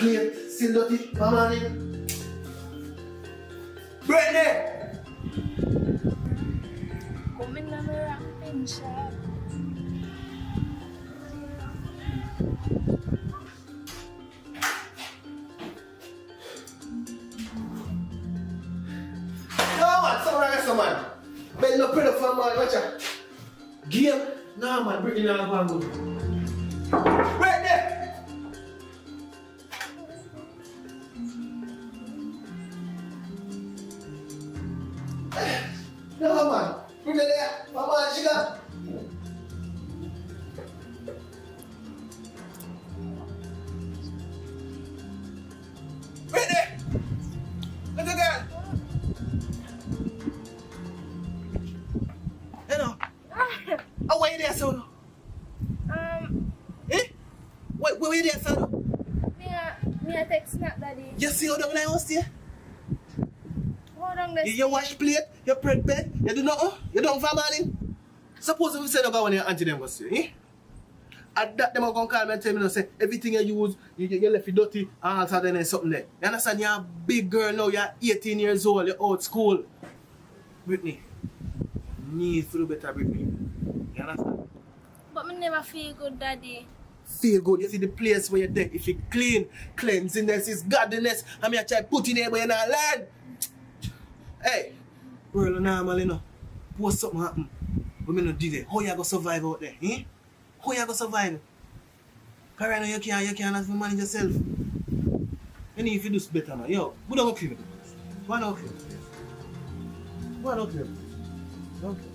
plate still dirty. Come on in. Brittany! Come in na may wrapping shop. No man, some man. Men no pray for man, watch out. Game? No man, Brittany not going good. Brittany! No man, Brittany there. Come on, she got. Brittany! Little girl! Hello. Oh, where you there, son? Eh? Where you there, son? Me a text snap daddy. You see how down I house there? Hold on this. You wash plate, you prep bed, you do nothing, you don't for morning. Suppose we say about when your auntie them go see, eh? At that them are gonna call me and tell me, say everything you use, you left it dirty and all that and something there. You understand? You're a big girl now, you're 18 years old, you're out school. Brittany, need to do better, Brittany. You understand? But me never feel good, daddy. Feel good, you see the place where you're there. If you clean, cleanliness is godliness. I mean, I try to put in there, but you're not learn. Hey, world normal, you know. Post something happen. But me not do that. How you gonna survive out there? Eh? How you gonna survive? Because right now you can't have to manage yourself. You need to do better now. Yo, we don't go clean the place. Why not clean the place? Why not clean the place? Okay.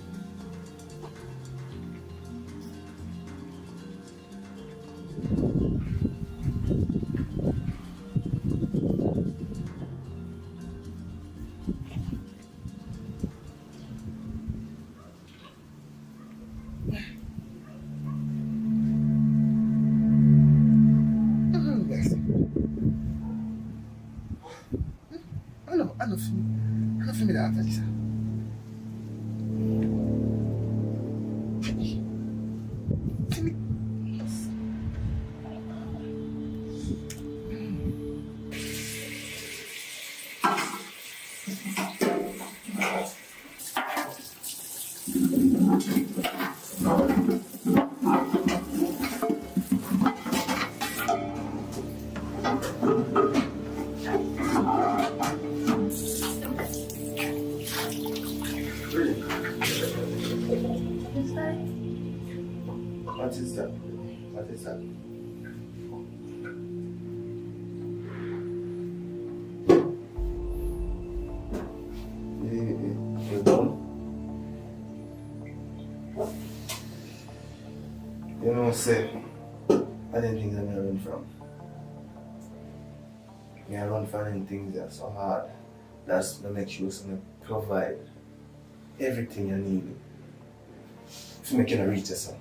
I know for me that after this. What is that? What is that? You done? You know, say, I didn't think I'm gonna run from. I run from things that are so hard. That's gonna make sure to provide everything you need to make you reach yourself.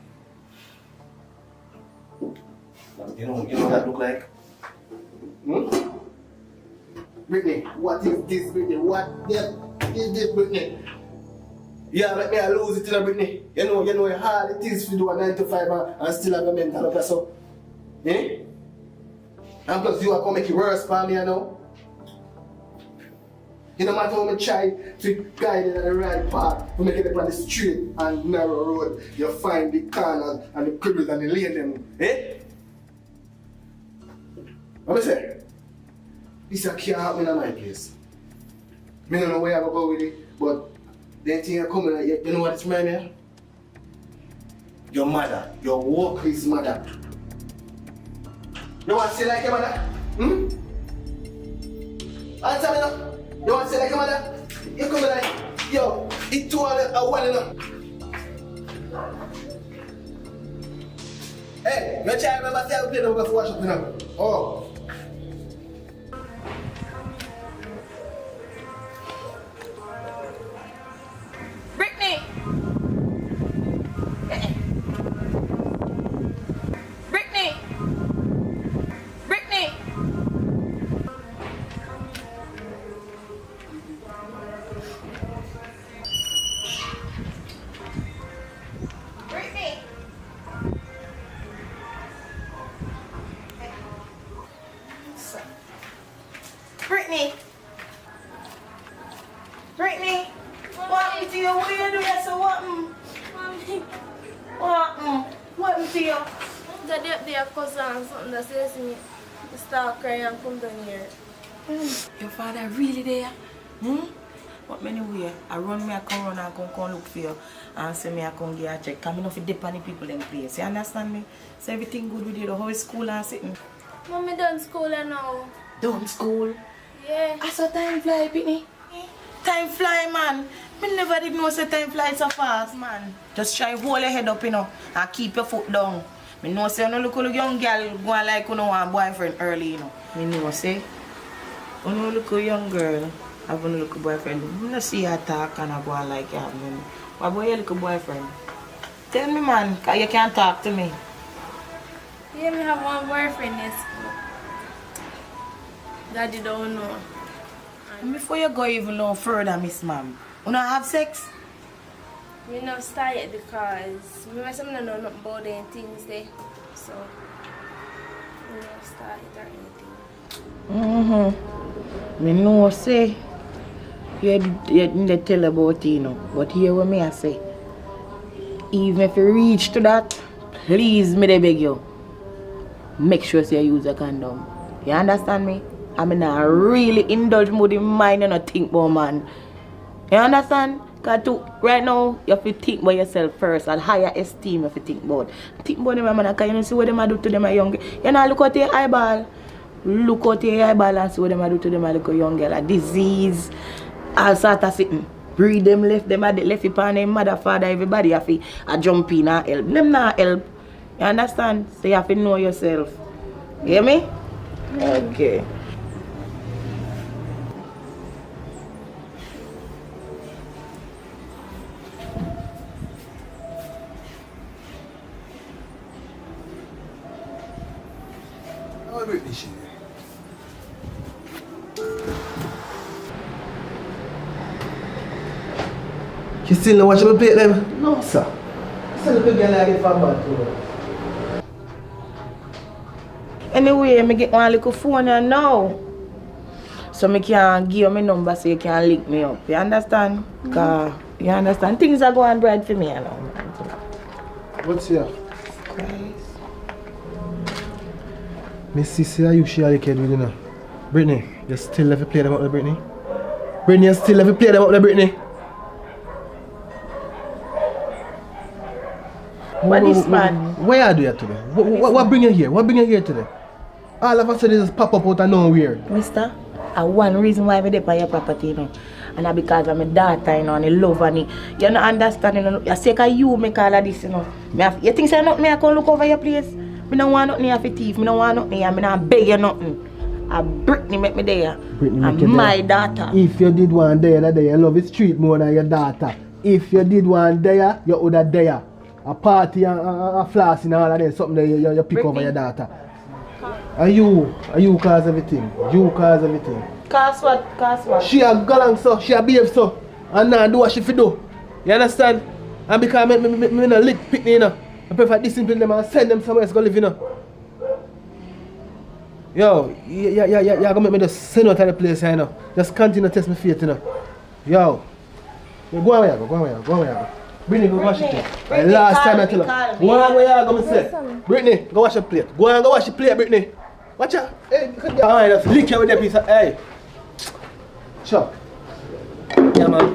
You know what that look like? Hmm? Brittany, what is this, Brittany? What is this, Brittany? Yeah, let me lose it, Brittany. You know how hard it is to do a 9 to 5 and still have a mental up, so. Eh? And plus you are going to make it worse for me, you know? You no matter how much try to guide it on the right path, to make it up on the straight and narrow road, you find the corners and the cribbles and the lane them. Eh? What I say? This can't happen in my place. I don't know where I go with it, but the thing you come in, you know what it's remind me of? Your mother, your workplace mother. You want to say like your mother? Hmm? Answer me now. You want to say like your mother? You come like, yo, it 2 or 1 enough. Hey, you try to remember to play the hook for wash up now. Oh. Brittany! Brittany! Brittany! Brittany! Brittany. Brittany. What happened to you? What are you doing? So what? Mommy. What happened to you? Daddy up there cousin something that says to me. Start crying and come down here. Your father really there? But anyway, I run me, I come run and come look for you and say me I come get a check. Because I don't fit depend on the people in place. You understand me? So everything good with you, the whole school and sitting. Mommy done school now. Done school? Yeah. I saw time fly, Pitney. Time fly, man. Me never did know say time fly so fast, man. Just try hold your head up, you know, and keep your foot down. Me know say you no look a young girl going like you know want boyfriend early, you know. Me know say you no look a young girl have a look a boyfriend. Me no see her talk and I go on like you have me. Why boy you look a boyfriend? Tell me, man, cause you can't talk to me. Yeah, me have one boyfriend in school. Daddy don't know. And before you go even no further, Miss Ma'am, you not have sex? We not start yet because me myself don't know nothing about them things there. So we not start it or anything. Me know say you didn't tell about it, you know. But hear what me I say. Even if you reach to that, please me they beg you. Make sure say you use a condom. You understand me? I mean I really indulge more in mind and not think about man. You understand? Because right now, you have to think about yourself first and higher esteem you have to think about. Think about them, man, because you don't see what they do to them young. You know, look at your eyeball. Look at your eyeball and see what they do to them little young girl. A disease, all sort of sitting. Breed them, left it upon them mother, father, everybody have to jump in and help. Them not help. You understand? So you have to know yourself. You hear me? Okay. How about this shit? You still not watching me play them? No, sir. Still look again like it from bad too. Anyway, I get one little phone now. So I can give you my number so you can link me up. You understand? Cause you understand? Things are going bright for me you know. What's here? Christ. Miss Sissy, are you share the kid with you now? Brittany, you still have to play them up there, Brittany? Brittany, you still have to play them up there, Brittany? But this man... What you do here today? What bring you here? What bring you here today? All of a sudden just pop up out of nowhere. Mister, one reason why I'm there for your property, you know. And that's because I'm a daughter, you know, and I love and you don't understand, you know. You say that you make all of this, you know. You think so not me I can look over your place? I don't want nothing for thief. I don't want nothing. I don't beg you nothing. Brittany make me there. Brittany and my daughter. If you did one there, that day, you love the street more than your daughter. If you did one there, you would have there. A party and a floss and all of that, something that you pick Brittany. over your daughter. Are you cause everything? You cause everything. Cause what? Cause what? She a galang so, she a behave so, and now do what she fi do. You understand? And because me no lick pick you know, I prefer discipline them and send them somewhere else go live, you know. Yo, you're gonna make me just send out of the place, you know. Just continue to test my faith, you know. Yo, go on where you go. Brittany, go wash your plate. Brittany, Last call time I me, tell her. call me. Go on where you go, me say. Brittany, go wash your plate. Go wash your plate, Brittany. Watch out. Hey, alright, just lick you with that piece of, hey. Sure. Yeah, man.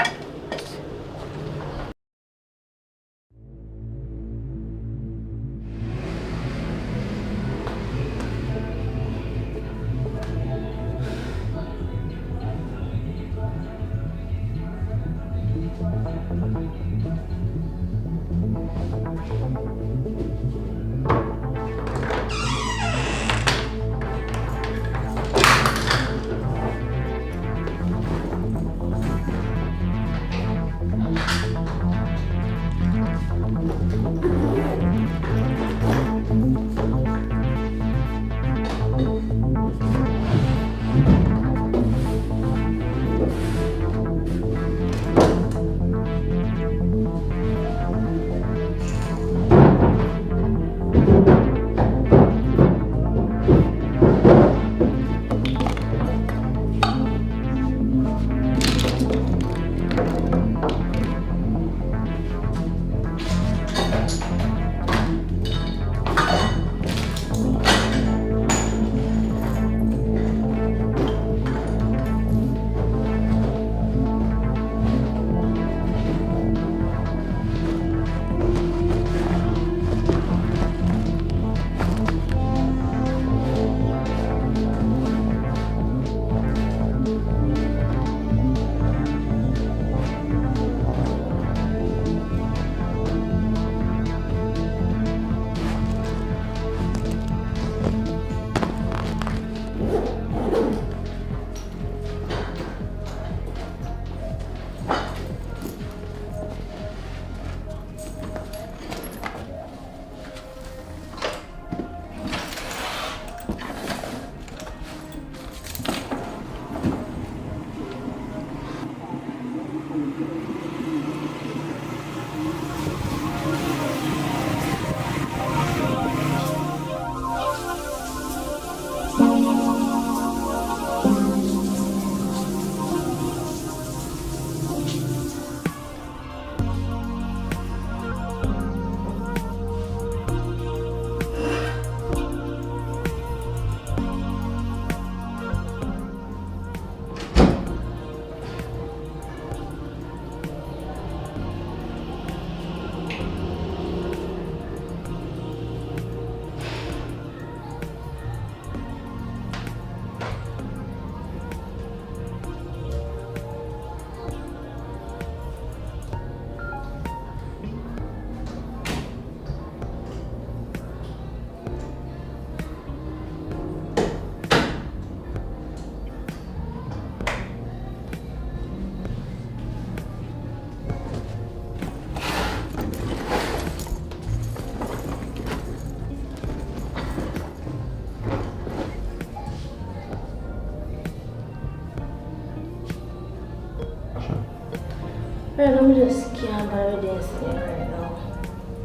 Right now, I just can't bear this right now.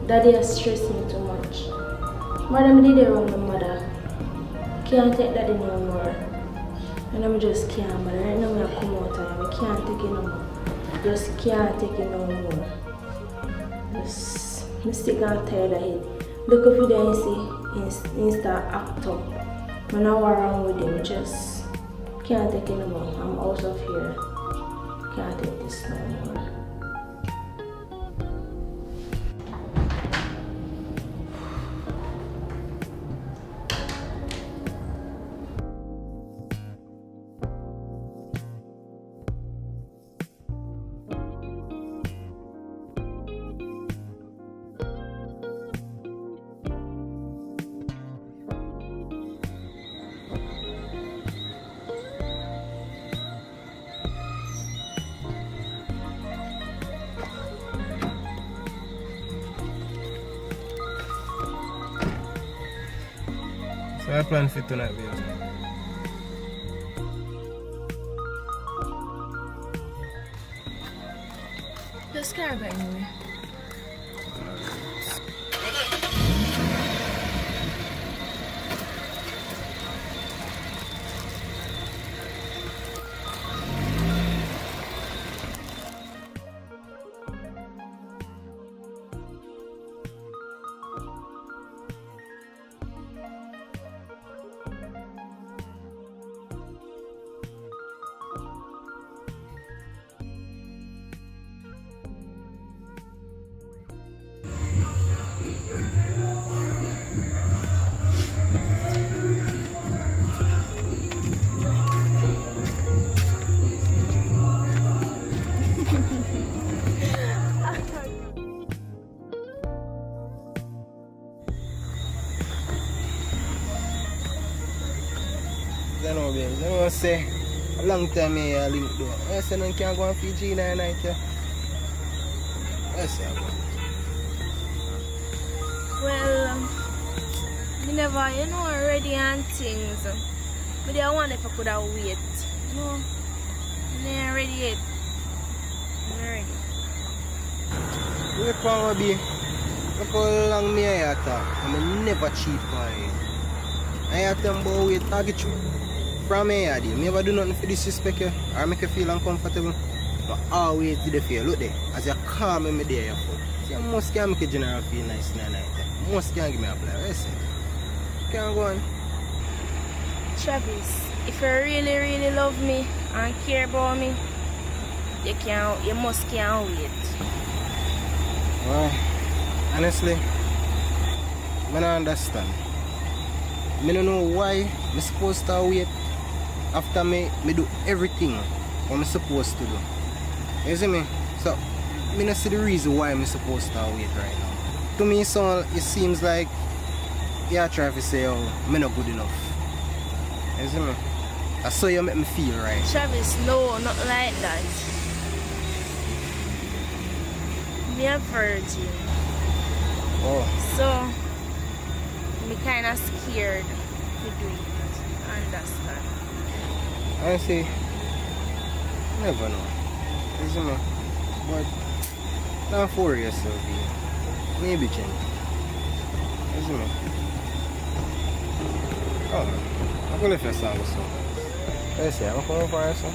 Daddy has stressed me too much. Mother, I did it wrong, my mother. Can't take daddy no more. And I just can't bear. Right now, I come out and I can't take it no more. Just can't take it no more. Just, I'm sick and tired of it. Look if you don't see, Insta act up. I know what's wrong with him. Just can't take it no more. I'm out of here. Can't take this no more. So I plan for tonight, baby. Just care about me. I know, baby. I know say a long time I link though. I say no can't go on Fiji night, yeah. I say Well, me never, you know, ready and things. But I wonder if I could have wait. No, I'm not ready yet. I'm not ready. wait for me, baby. Look how long me I talk. I'm never cheat for you. I have to about wait target you. From me, I never do nothing for disrespect you or make you feel uncomfortable. But always do the feel. Look there, as you call me there, you fool. See, most can make a general feel nice in the night. Most can give me a play. What you say? Can't go on. Travis, if you really, really love me and care about me, you must can't wait. Well, honestly, I don't understand. I don't know why I'm supposed to wait after me do everything what I'm supposed to do. You see me? So, I don't see the reason why I'm supposed to wait right now. To me, so it seems like you're trying to say, oh, I'm not good enough. You see me? That's how you make me feel, right? Travis, no, not like that. Me a virgin. Oh, So, me kind of scared to do it. Understand? I see. Never know. You see me? But, don't for yourself, yeah. Maybe change. You see me? Oh, I'm gonna feel something soon. Let's see, I'm coming for you soon.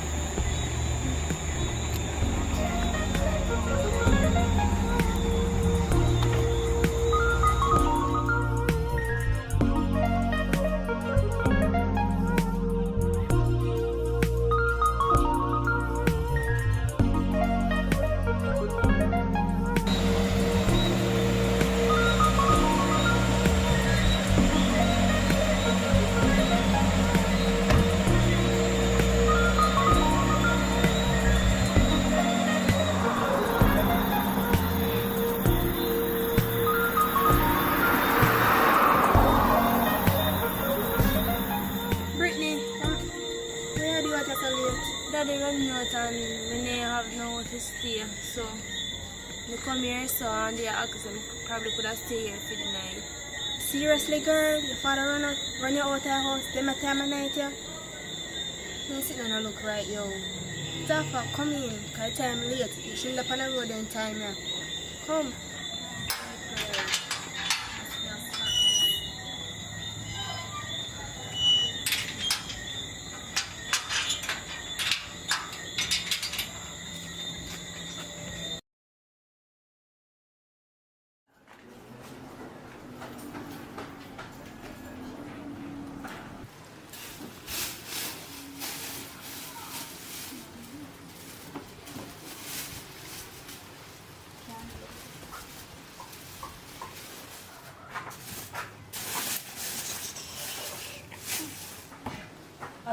Daddy running out and we may have nowhere to stay, so we come here so and they ask them probably could have stayed here for the night. Seriously girl, your father run you out of the house, them a time of night yeah? Don't sit down and look right yo. Get off and come in. Cause time late. You shouldn't have on the road in time, yeah. Come.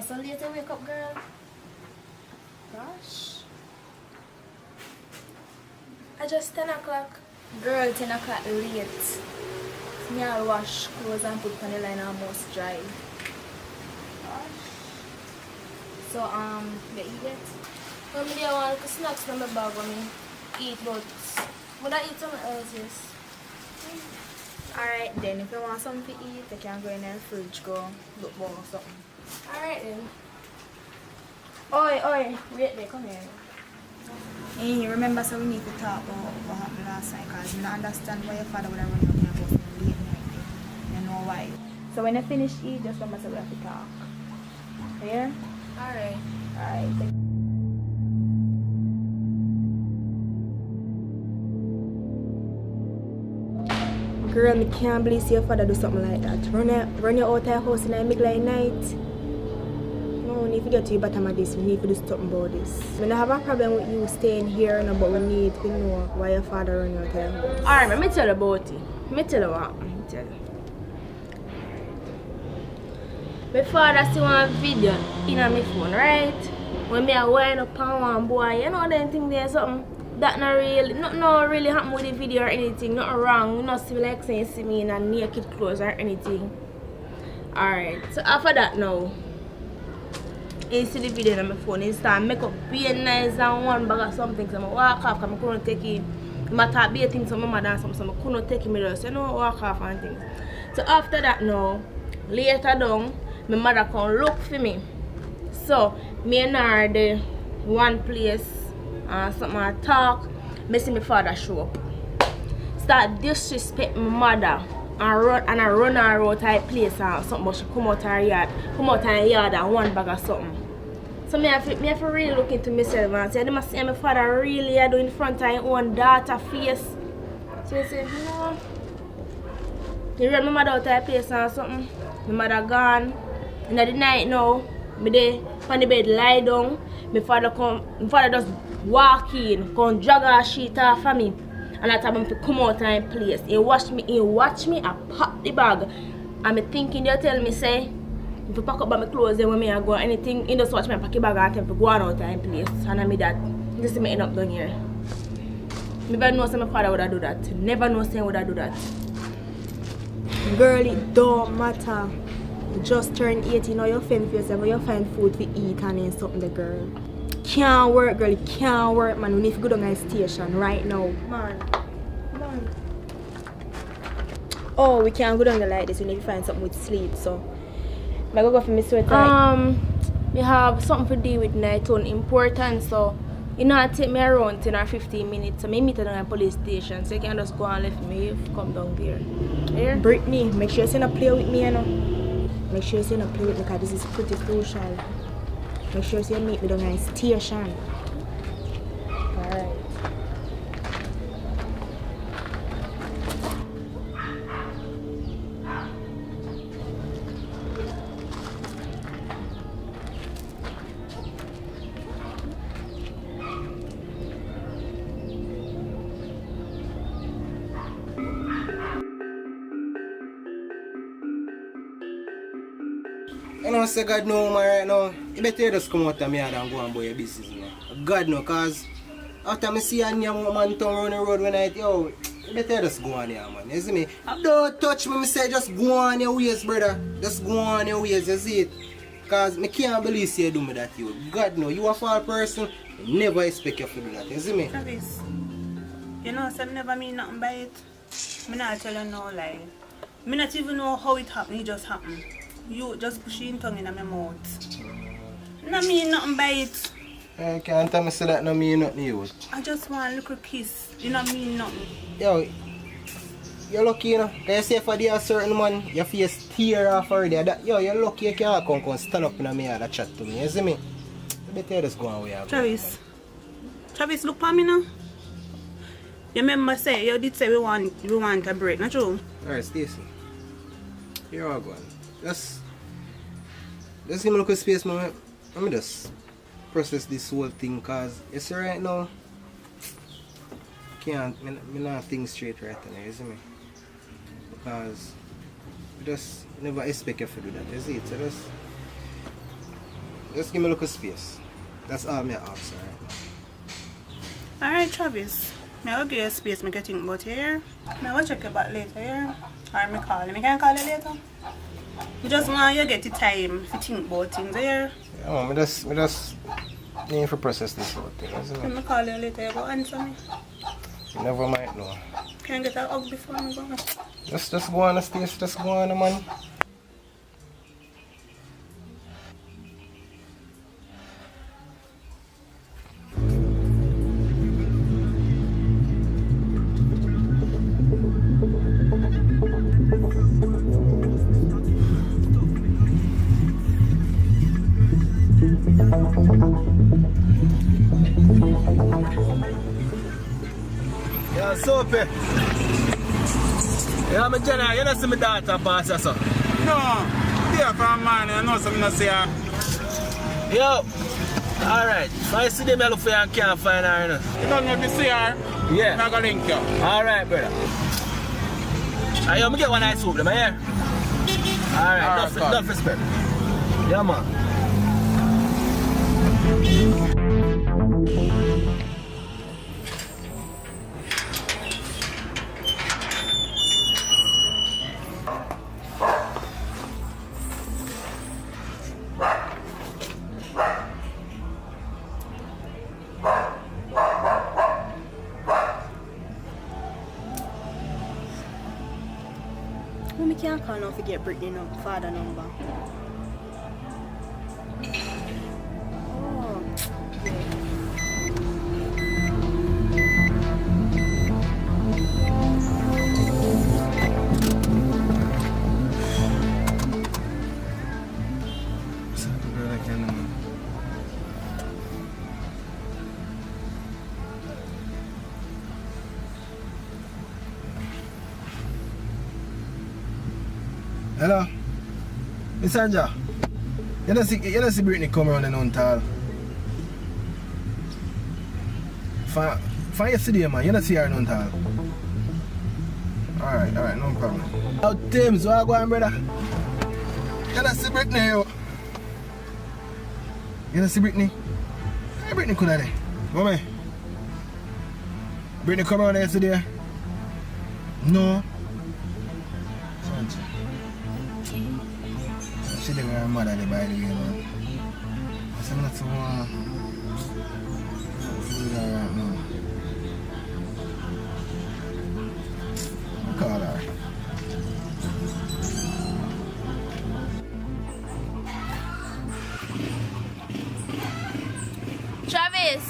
So late to wake up, girl. Gosh. I just 10 o'clock. Girl, 10 o'clock late. Me I'll wash clothes and put on the line almost dry. Gosh. So, you eat it? Well, I want snacks in my bag when I eat, but would I eat something else, yes? Alright then, if you want something to eat, you can go in the fridge, go look for something. Alright then. Oi, wait there, come here. Hey, remember, so we need to talk about what happened last night, because I don't understand why your father would have run out here about late night. You know why. So when you finish eat, just remember so we have to talk. Yeah? Alright. Alright. Girl, I can't believe your father do something like that. Run you out of the house in the middle of the night. No, we need to get to the bottom of this. We need to do something about this. We don't have a problem with you staying here, no, but we need to know why your father run you out of the house. Alright, let me tell you about it. Let me tell you what happened. Let me tell you. My father see one video in my phone, right? When I wind up on one boy, you know them thing there something. That not really happen with the video or anything, nothing wrong. You not see me like saying see me in a naked clothes or anything. Alright, so after that now, he see the video on my phone, he start make up be nice and one bag of something, so I walk off because I couldn't take it. I thought be a thing so my mother and something, so I couldn't take it just, you know, walk off and things. So after that now, later down, my mother come look for me. So me and her the one place. Something I talk, I see my father show up. Start disrespect my mother and I run her out of place and something, but she come out her yard, and one bag of something. So me have to really look into myself and say, I must see my father really do in front of his own daughter face. So I said, no. You run my mother out of place and something. My mother gone. In the night now, me there on the bed lie down. My father just walk in, come drag her sheet off of me, and I tell him to come out and place. He watch me, I pop the bag. And me thinking they tell me say, if you pack up my clothes then when me I go anything, he just watch me pack the bag and tell me to go on out and place. And I mean that this is me end up down here. Never know say my father would have do that. Never know say would have do that. Girl, it don't matter. You just turn 18 or you fend for yourself or you find food to eat and then something the girl. Can't work, girl, it can't work, man. We need to go down to the station right now. Man. Oh, we can't go down there like this. We need to find something with sleep, so I go for my sweater. We have something to do with night on important, so you know it take me around 10 or 15 minutes. So I meet at the police station, so you can just go and let me if you come down there. Here? Brittany, make sure you not play with me, you know. Make sure you not play with me because this is pretty crucial. Make sure you meet me down at the station. Alright. You know, say God know man right now. You better just come out of me and go and buy your business, you know. God know, cause after I see a new man turn around the road when I yo, you better just go on here, man. You see me? Don't touch me, say just go on your ways, brother. Just go on your ways, you see it? Cause I can't believe you do me that, you. God know, you a foul person, I never expect you to do that, you see me? Travis, you know, so I never mean nothing by it. I not tell you no lie. I not even know how it happened, it just happened. You just pushing tongue in my mouth. I mean nothing by it. I can't tell me say that no mean nothing to you. I just want a little kiss. You don't mean nothing. Yo, you're lucky, you know. Can you say for a certain man, your face tear off already. Yo, you're lucky you can't come stand up in me and chat to me. You see me? You better just go away. Travis. Travis, look for me now. You remember say, you did say we want a break, not true? Alright, Stacy. Here I go. Just give me a little space, man. Let me just process this whole thing, cause you see right now, me not think straight right now, you see me? Because I just never expect you to do that, you see it? So just give me a little space. That's all me ask right now. Alright, Travis. I will give you space to think about here. I will check you back later here. Or me call you. I can call you later. I just want you to get the time to think about things here. Yeah, man, I just need to process this whole thing, isn't it? I call you later, you go answer me. You never might know. Can I get a hug before I go? Just go on, Stacy, just go on, man. Yeah, Soapy. Yeah, my Jenna, you don't see my daughter pass or so? No, dear from man, you know something to say. Yo, alright. If I see them, I look for you and can't find her, you know. You don't know to see her? Yeah. I'm going to link you. Alright, brother. Alright, yo, me get one nice soup, them, here. Alright, enough respect. Yeah, man. We can't call now to get Brittany no father number. Oh. Hello? Miss Anja, you don't see Brittany come around and tall. Find yesterday, man. You don't see her in tall. Alright, no problem. Oh, Tim, so I go on, brother. You don't see Brittany, yo. You don't see Brittany? Hey, Brittany could have there. Mommy. Brittany come around yesterday? No. She didn't wear her mother by the way, man. So I'm not so do that right now. I'll call her. Travis!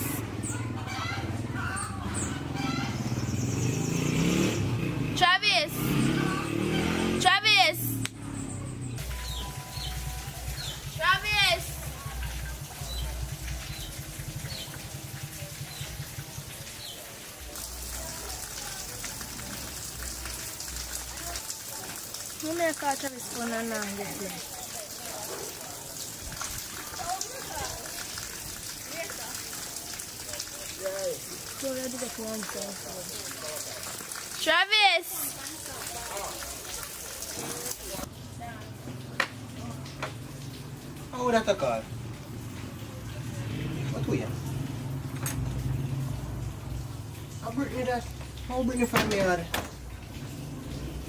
Travis! Travis! Travis! You may call Travis phone and now get there. Travis! How would that call? What way? How Brittany that? How Brittany find me hard?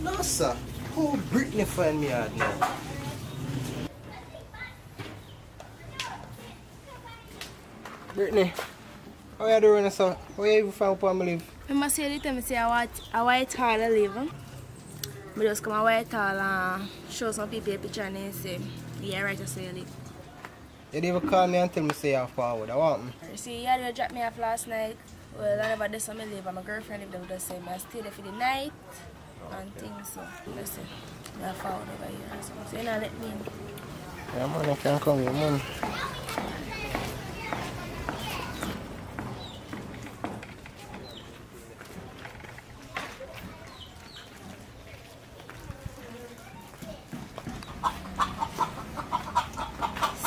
No, sir. How Brittany find me hard now? Brittany, how you doing, sir? How you even find upon me live? I must say the time I say I white hall I live. I just come a white hall and show some people a picture and they say, yeah, right, I say you live. You didn't even call me and tell me say you're forward. I want me. You see, you had to drop me off last night. Well, I never did some leave, and my girlfriend lived there with us, so I stayed there for the night and things. So, listen, you're forward over here. So, you know, let me in. Yeah, man, I can come here, man.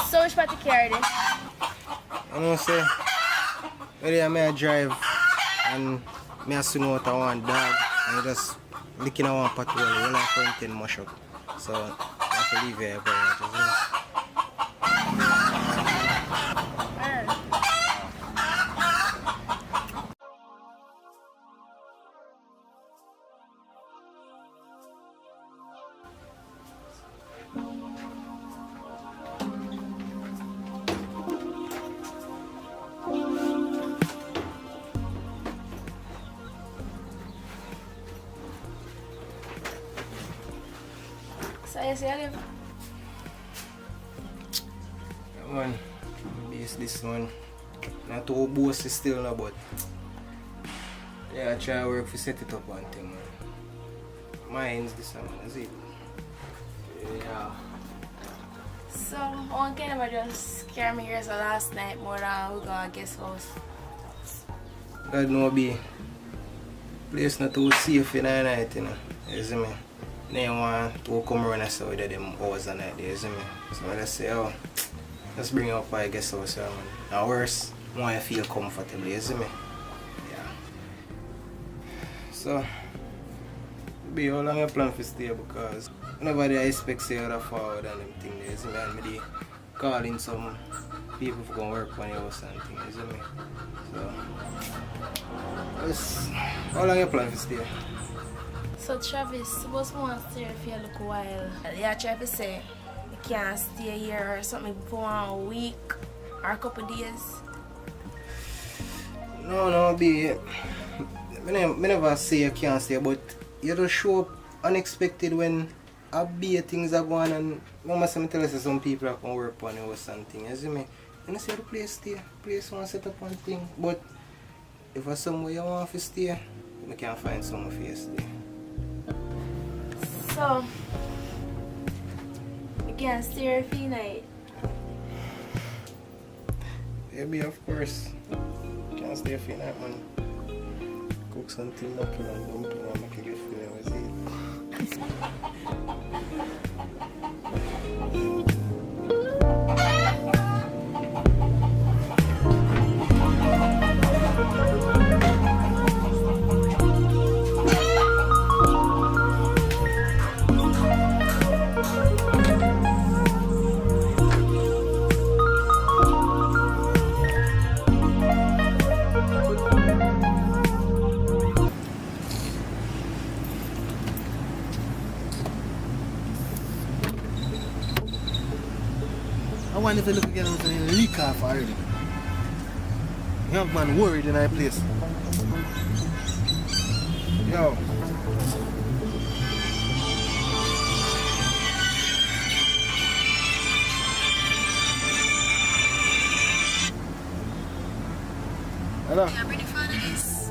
So much for to carry this. You know, say, whether I may drive and I swing out a one dog and just licking a one patrol, when I front end mash up. So, I have to leave here, but So, you see, I live. yeah, man, base this one. Not too bossy still, no, but yeah, I try to work for set it up one thing, man. Mine's this one, that's it. Yeah. So, one kind of just scare me here so last night more than we gonna guest house. God know be place not too safe in the night, you know. You see me? They want to come around and say with them hours and night, you see me? So let's say, oh, let's bring up my guest house, man. And worse, more I feel comfortable, you see me? Yeah. So, be how long you plan to stay because nobody expects you to forward and them things, you see me? And me calling some people to come work on your house and things, you see me? So, yes. How long you plan to stay? So Travis, suppose we want to stay here for a little while. Yeah, Travis say we can't stay here or something for 1 week or a couple days. No, be. I never say you can't stay, but you just show up unexpected when a big things are going on and Mama say me tell us some people are going to work on you or something, you see me? And I say the place stay, place want to set up one thing, but if there's somewhere you want to stay, I can find somewhere for you to stay. So, we can't stay here for the night. Maybe, of course. Can't stay for that, man. Cook something knuckle and dumpling and make you get feeling with it. I wonder if you look again and say leak off already. Young man worried in that place. Yo. Hello. I'm ready for this.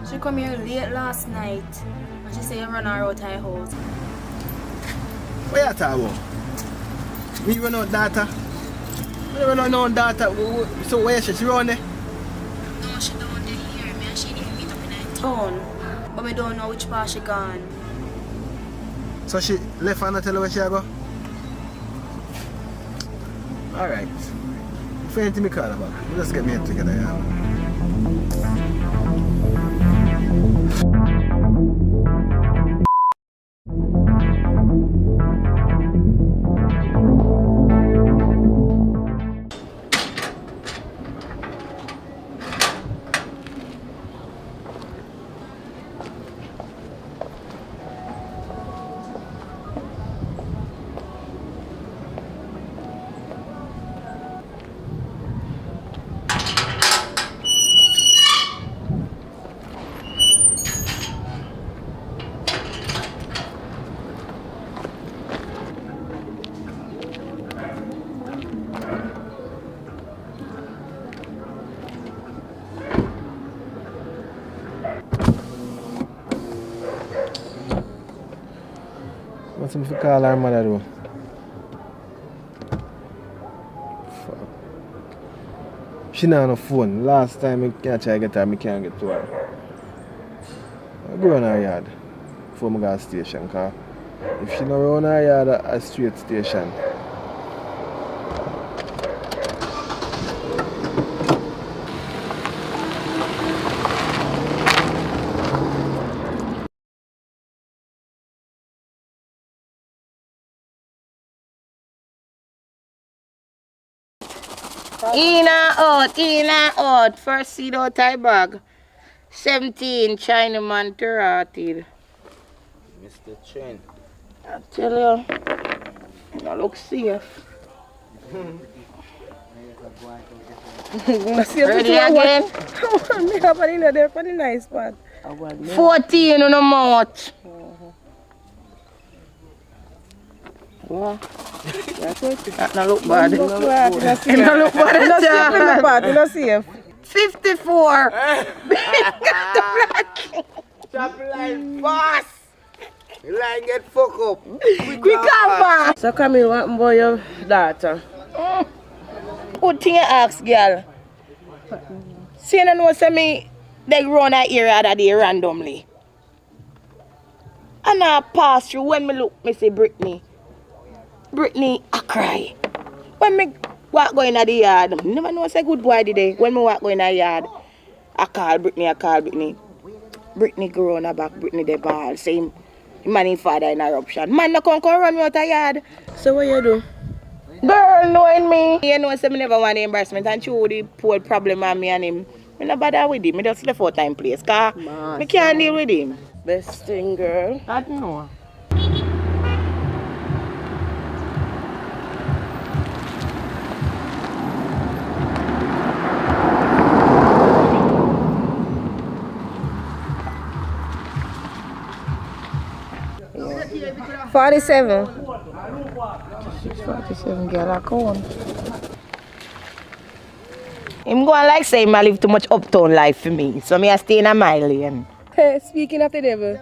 She come here late last night and she said you run her out of her house. What you talking about? Me run out data. We run out no data. So where she run there? No, she don't want to hear me and she didn't meet up in her town. But I don't know which part she gone. So she left and not tell her where she go? Alright. If anything me call about, let's get me head together, yeah. something to call her mother though. Fuck. She not on the phone. Last time I can't try to get her, I can't get to her. I go on her yard before I go to the station. Cause if she not around her yard at a straight station. In and out. First seed out of bag. 17, Chinaman Tarated. Mr. Chen. I tell you, I look safe. Ready again? Me have a dinner there for the nice part. 14 on the mouth. Wow. That not look bad. It not look bad at all. You know safe. 54. Chop line fast. The line get fucked up. Quick and fast. So come in, what about your daughter? Good thing you ask, girl. See, you know, say me, they run that area that day randomly. And I pass through, when me look, me see Brittany. Brittany, I cry. When me walk going in the yard, never know say good boy today. When me walk going in the yard, I call Brittany. Brittany grow on her back, Brittany the ball. Same man and father in eruption. Man no come run me out the yard. So what you do? Girl knowing me. You know say me never want the embarrassment and true the poor problem on me and him. Me no bother with him. Me just left out time place. Cause me can't deal with him. Best thing, girl. I don't know. $47. 47 girl I come. Him going like say I live too much uptown life for me. So me I stay in a my lane. Hey, speaking of the devil,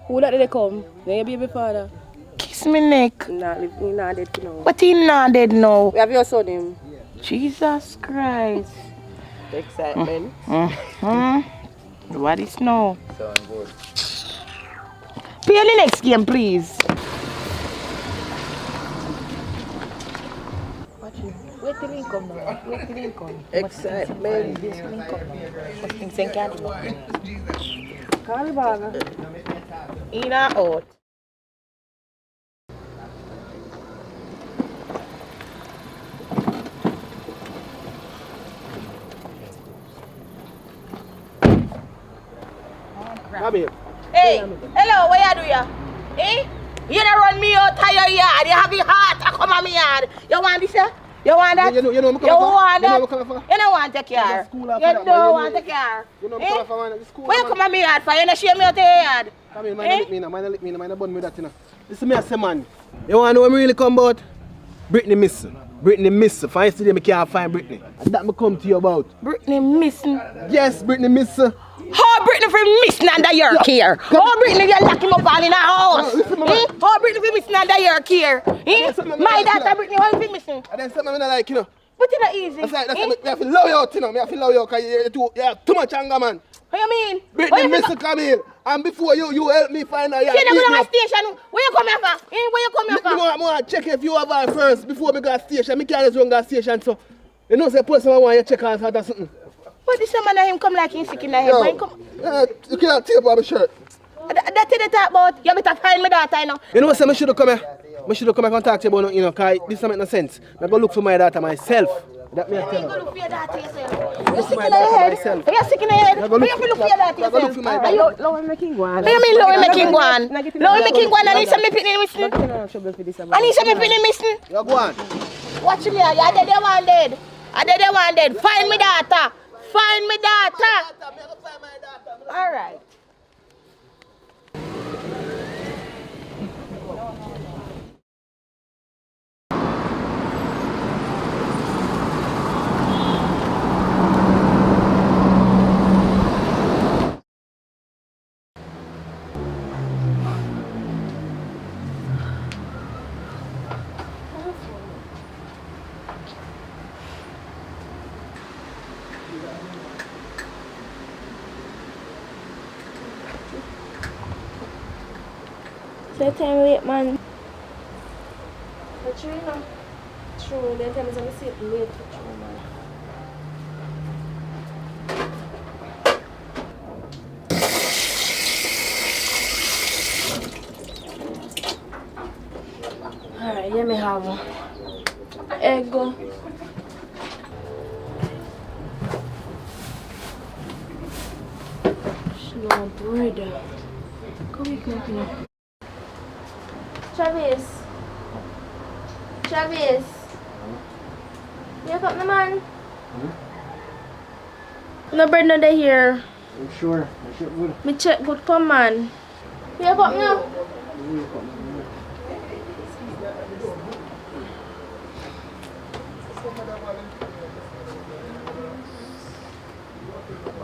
who that did they come? Then your baby father. Kiss me neck. Nah, he not dead for now. But he not dead now. We have your son him. Jesus Christ. Excitement. What is now? Play the next game, please. Wait till he come now. Wait till he come. Excitement. What's in St. Catherine? Calvaga. In or out? Hey, hello, what you do ya? Eh? You don't run me out of your yard. You have your heart to come on my yard. You want this, yeah? You want that? You know you want that? You don't want to take care. You don't want to take care. You know eh? school. Where you come on my yard for? You don't share me out of your yard. Come in, mind bun me that, you know. Listen me, I say, man. You want to know what I really come about? Brittany missing. Brittany missing. For yesterday, I can't find Brittany. And that I come to you about. Brittany missing? Yes, Brittany missing. How Brittany for missing under your care? How Brittany you lock him up all in a house? How Brittany for missing under your care? My daughter Brittany, how you missing? And then something I like, you know. But it's not easy. That's like, I have to love you out, you know. I have to love you because you have too much anger, man. What you mean? Brittany missing Camille. And before you help me find her. See, they go to the station. Where you come here for? Where you come here for? I want to check if you have her first before we go to the station. I can't just run to the station, so. You know, say, person want you check her or something. But this man him come like he's sick in the head. Yo, you can't tape on my shirt. That's what they talk about. You better find my daughter, you know. You know what, I should have come here. I should have come here and talk to you about, you know, because this doesn't make no sense. I'm going to look for my daughter myself. That me I tell you. Look for your daughter yourself. You're sick in the head. You're sick in the head. You have to look for your daughter yourself. Lower making one. What do you mean lower making one? Lower making one, I need some picking missing. I need some picking missing. You go on. Watch me, you're dead, you want dead. I dead, you want dead. Find my daughter. Find my daughter. All right. That time late, man. But true, you know. True, that time is going to see it late for true, man. Alright, let me have one. Egg. No bread. Come here. Travis. Travis. You got the man? No bread no day here. I'm sure. I'm sure good. Me check good come man. You got now?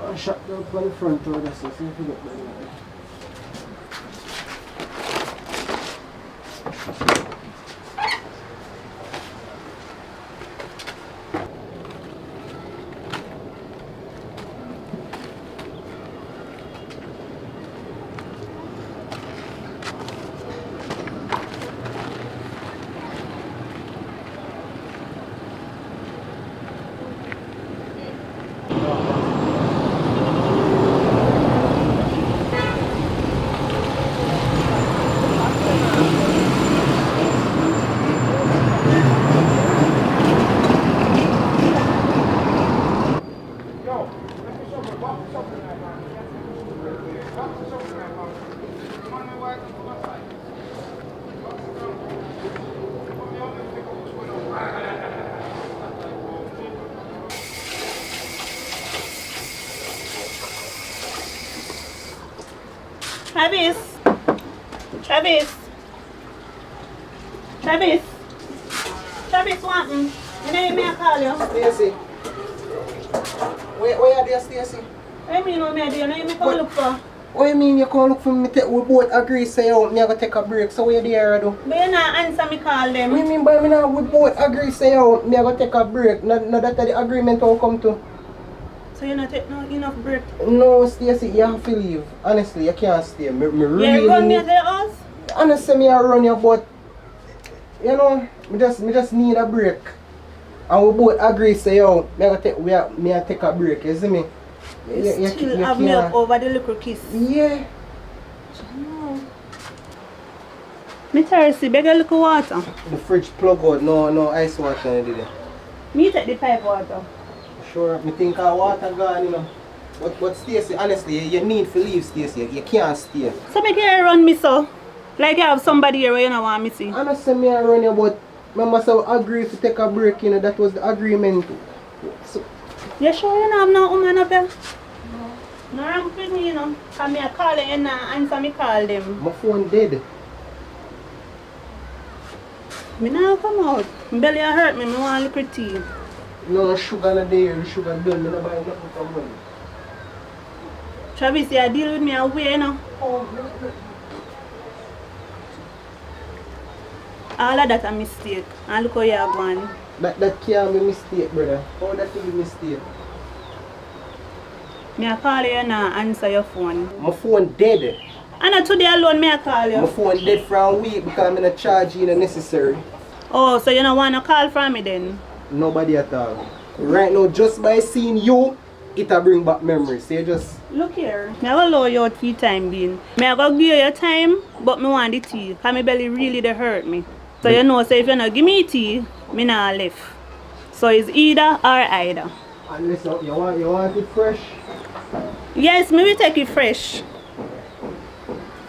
I shut down by the front door, that's it. See if you get that. Travis. Travis. Travis. Travis, what happened? You know me I call you. Stacy. Where are you, Stacy? What do you mean what me I do? You know me come look for? What you mean you come look for me? We both agree say out, me I go take a break. So what you there do? But you not answer me call them. What you mean by me now? We both agree say out, me I go take a break. No that the agreement will come to. So you not take no enough break? No, Stacy, you have to leave. Honestly, you can't stay. Me really You run me need... to the house? Honestly, me I run you, but you know, me just need a break. And we both agree say out, me I take a break. You see me? You still have me up over the little kiss. Yeah. Me thirsty, beg a little water. The fridge plug out, no ice water in there. Me take the pipe water. Sure, me think our water gone, you know. But Stacy, honestly, you need to leave, Stacy. You can't stay. So make you run me so? Like you have somebody here where you don't want me to see? Honestly, me I run you, but remember so agree to take a break, you know, that was the agreement. So, You sure you don't have no woman up there? No wrong with me, you know. Because me I call them, you know, answer me call them. my phone dead. Me now come out. My belly hurt me, I want a little tea. No sugar in there, the sugar done, me no buy nothing for money. Travis, you deal with me away, you know. All of that a mistake. And look how you are going. That can't be mistake, brother. How that can be mistake? Me I call you and answer your phone. My phone dead. And not today alone, me I call My you. phone dead for a week because I'm not charging it necessary. Oh, so you don't want to call from me then? Nobody at all. Right now, just by seeing you, it'll bring back memories. So you just... Look here. Me I will allow you out for your time being. Me I go give you your time, but me want the tea. Because my belly really dey hurt me. So you know, so if you not give me tea, me not left. So it's either or either. And listen, you want it fresh? Yes, me will take it fresh.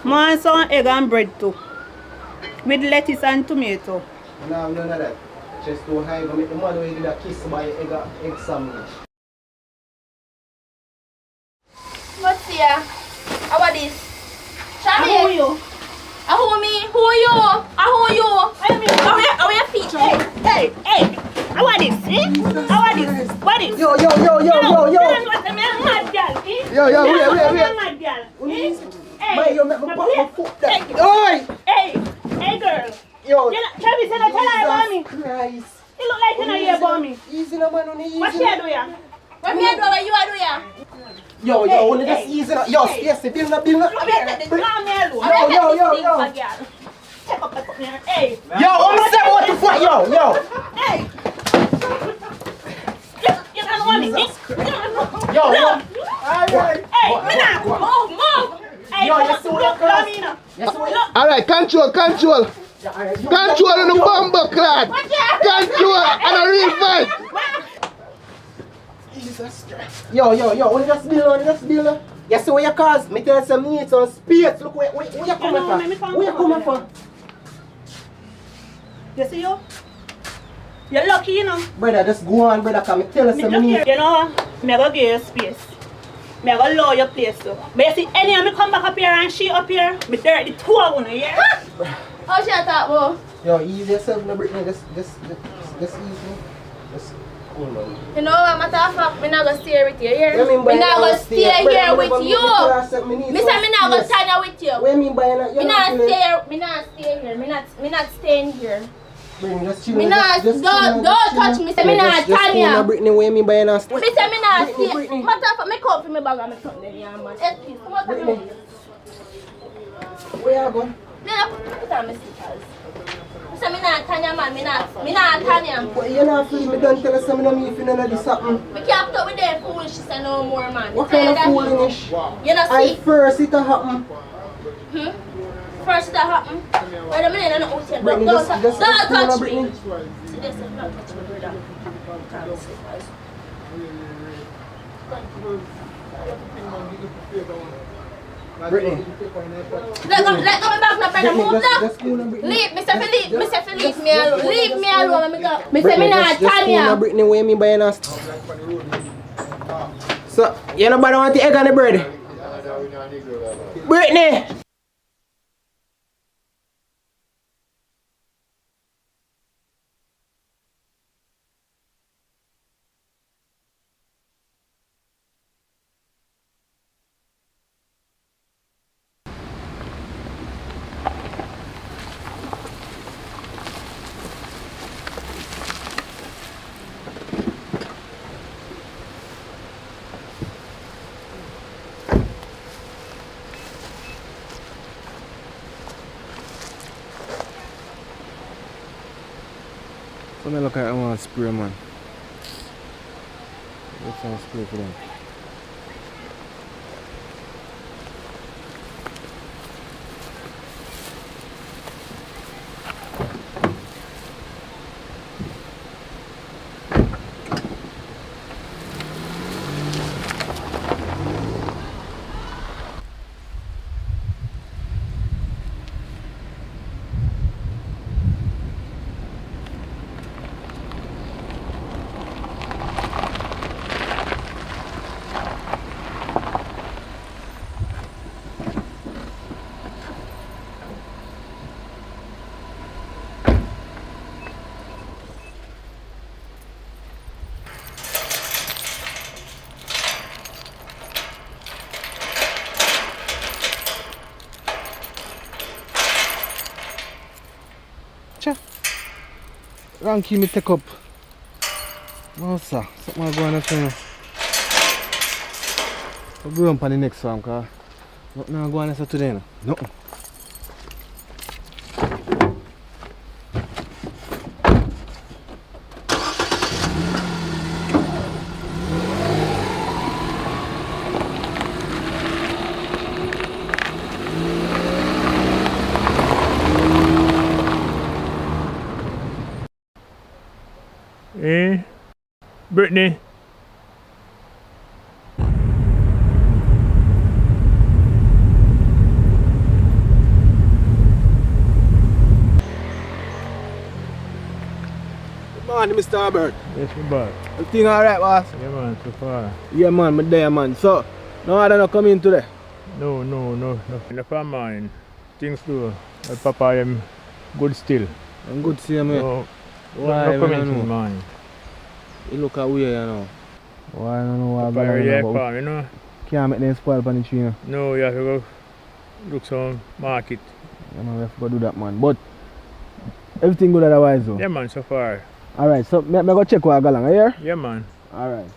I want some egg and bread too. With lettuce and tomato. No, none of that. Just too high, but make the man who did a kiss by egg sandwich. What's here? How about this? Who are Travis. you? Who me? Who are you? Who are you? How are your feet? Hey! How are this? How are this? What is? Yo! Yo, mad girl, Yo, mad girl. Man, you make me pop my foot down. Oi! Hey, girl. Yo! Travis, you don't tell her about me. Christ. You look like you know you about me. Easy no man, easy. What you do ya? What me do? What you do ya? Yo, only just easy now. Yo, Stacy, build up. Leave me alone. Yo. take up the fucking hey. Yo, I'm saying what the fuck, yo. Hey. You don't want me. Yo, Alright. Hey, move. Hey, yo, you see what look, you Alright, control. Control on the bomber clad. Control and a real fight. Jesus Christ. Yo, what you just deal? You see what you cause? Me tell you some need some space. Look where you coming from. Where you coming from? You see you? You're lucky, you know. Brother, just go on, brother, come me tell you some need. You know, me go give you space. Me go lower your place too. But you see, any of me come back up here and she up here, me dirt the two of you, yeah? How she attack, bro? Yo, ease yourself, no Brittany. Just ease me. Just cool, man. You know what, matter of fact, me not gonna stay with you here. What you mean by Me not gonna stay here with you. Me Me say me not gonna stand here with you. What you mean by that? Me not stay here. Me not staying here. Brittany, just chill. Me not, don't touch me. Say me not stand here. Brittany, what you mean by that? Me say me not stay. Brittany. Matter of fact, me come for me bag and me come there, yeah, man. Excuse, come out of me. Where you going? Then I put on my sneakers. Me say me not stand here, man. Me not stand here. What you not feel? Me don't tell us something on me if you don't know this happen. Me can't talk with them foolishness and no more, man. What kind of foolishness? You know, I see? first it happen. First that happened. Wait a minute, I don't know what Brittany, don't just touch cool now, me. Brittany. See this, don't touch me, brother. Brittany. Let go me back now, brother. Move now. Just cool now, Brittany. Leave, Mr. Philippe. Leave me alone. Leave me alone. Me say me not Just cool now, Tanya. Brittany. What you mean by that? So, you nobody want the egg on the bread? Brittany! So me look at one spray, man. Let's have a spray for them. Ranky me take up. No sir, something going on now. We'll go on for the next one, because nothing going on today. No. Nothing. Brittany. Good morning, Mr. Albert. Yes, my boy. Everything alright, boss? Yeah, man, so far. Yeah, man, I'm there, man. So, no other not come in today? No. In the farm, man, things do. My papa, am good still. I'm good to see you, man. No, Why, no comment, man? man. You look away, you know. Why, I don't know why. Papa, yeah, farm, you know. Can't make them spoil on the tree, you know. No, you have to go look some market. Yeah, man, we have to go do that, man. But, everything good otherwise, though? Yeah, man, so far. Alright, so, me go check what I got along, are you here? Yeah, man. Alright.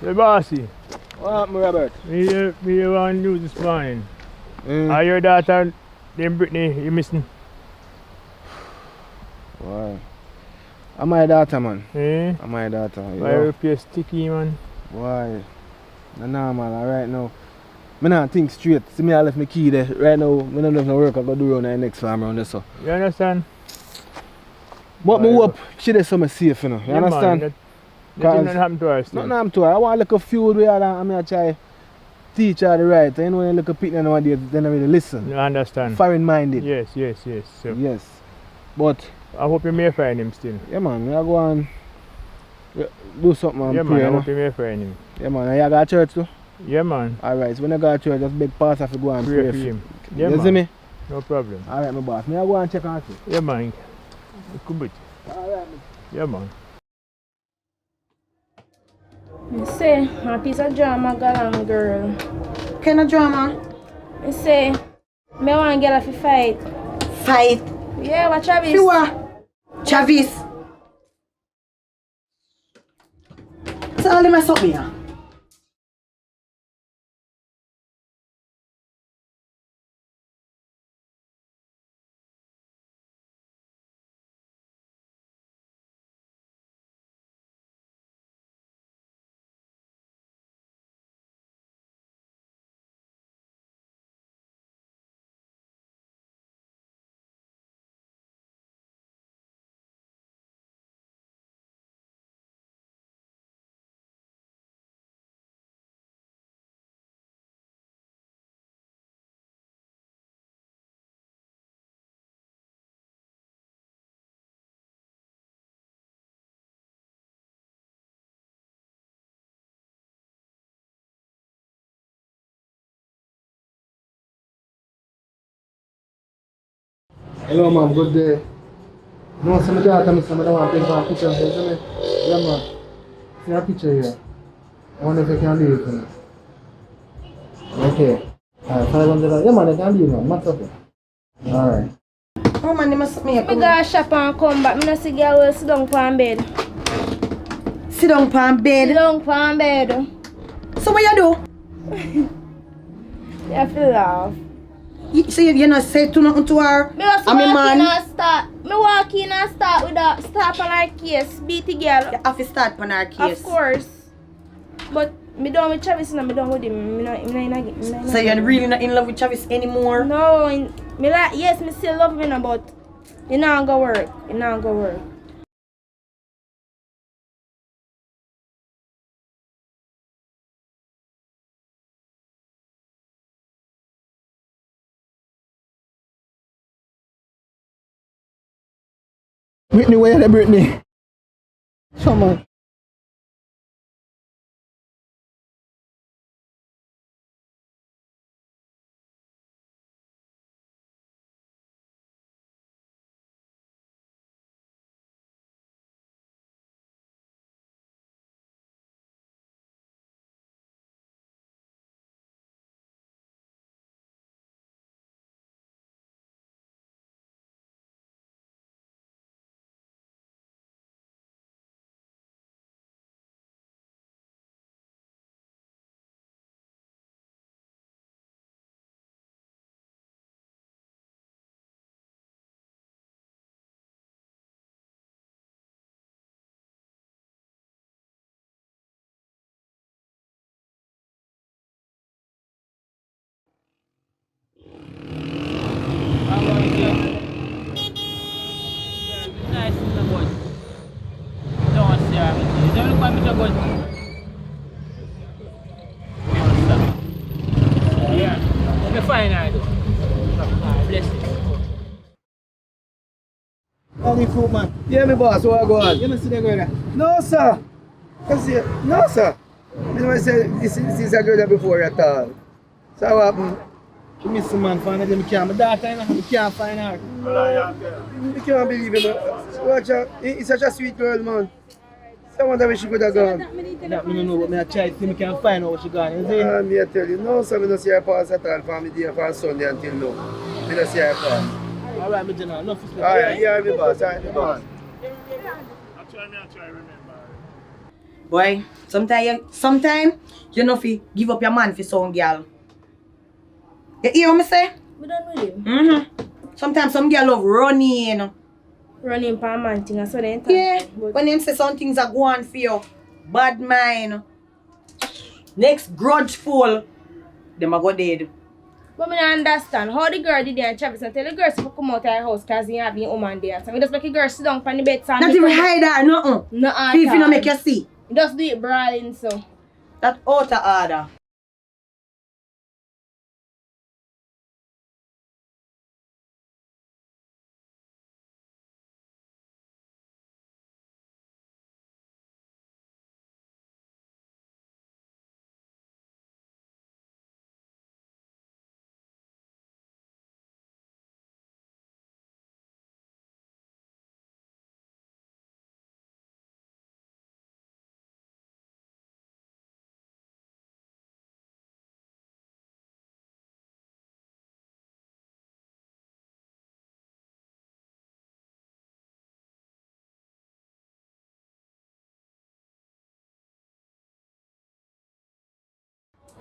Hey, bossy. What happened, Robert? Me want news this morning. Are your daughter Then Brittany, you missing? Why? I'm my daughter, man. Eh? I'm my daughter. Why you replace sticky, man? Why? No normal, right now. I don't think straight. See me, I left my key there. Right now, I don't have no work I go do around the next farm around there, so. You understand? But me hope she does something safe, you know. You Yeah, understand? Man, nothing happened to her still. Nothing happened to her. I want to look a feud with her and I try teach her the right. You know, when you look a picture nowadays, they don't really listen. You understand? Foreign minded. Yes. So Yes. But, I hope you may find him still. yeah, man, I go and do something and Yeah, pray, man, I you know. hope you may find him. Yeah, man. And you go to church too? Yeah, man. Alright, so when I go to church, just beg pastor to go and Pray pray for him. Yeah, you man. see me? No problem. Alright, my boss. Me I go and check on you. Yeah, man. You could be. Alright, Yeah, man. You say, a piece of drama galong girl. Kind of drama? You say, me want girl to fight. Fight. Yeah, what Travis? Fiwa. Chavis. So all mess up here. hello, man. Good day. No, some of the daughter, some of the want to take a picture. You see me? Yeah, man. See a picture here. I wonder if you can leave it, man. Okay. Alright, $500. Yeah, man, I can leave, man. Matter of it. Alright. Oh man, they must me Me go shop and come back. Me no see girl will sit down on bed. sit down on Sit bed. down on bed. So what you do? You have to laugh. So you not say to nothing to her? Me was I'm a walk in man. and start. Me walk in and start with a start on her case. Beat the girl. You have to start on her case. Of course. But me done with Travis and me done with him. Me not So you're really not in love with Travis anymore? No, me like yes, me still love him, but it not go work. It not go work. Brittany, where are you, Brittany? Come on. Only fruit, man. Yeah, me boss, what I go on? You know see the girl there? No, sir. No, sir. This one said this is a girl before at all. So what happened? She miss the man, find her, me can't. My daughter, you know, me can't find her. I can't believe it. Watch out. It's such a sweet girl, man. Someone that wish she could have gone. That me don't know, but me I try to see me can find out where she gone, you see? Me I tell you, no, sir, I don't see her pass at all from the day from Sunday until now. I don't see her pass. Alright, me general, enough is Alright, yeah, me boss, alright, me boss. I try remember. Boy, sometimes you know fi give up your man for some girl. You hear what me say? We done with him. Sometimes some girl love running. Running for a man thing, so then Yeah. When them say some things are going for you, bad mind, next grudgeful, them a go dead. But I don't understand how the girl did there and Travis and tell the girls to come out of her house because he have his woman there. So we just make the girl sit down on the bed. So Not even hide her, nothing. No If you don't make you see. Just do it brawling so. That out of order.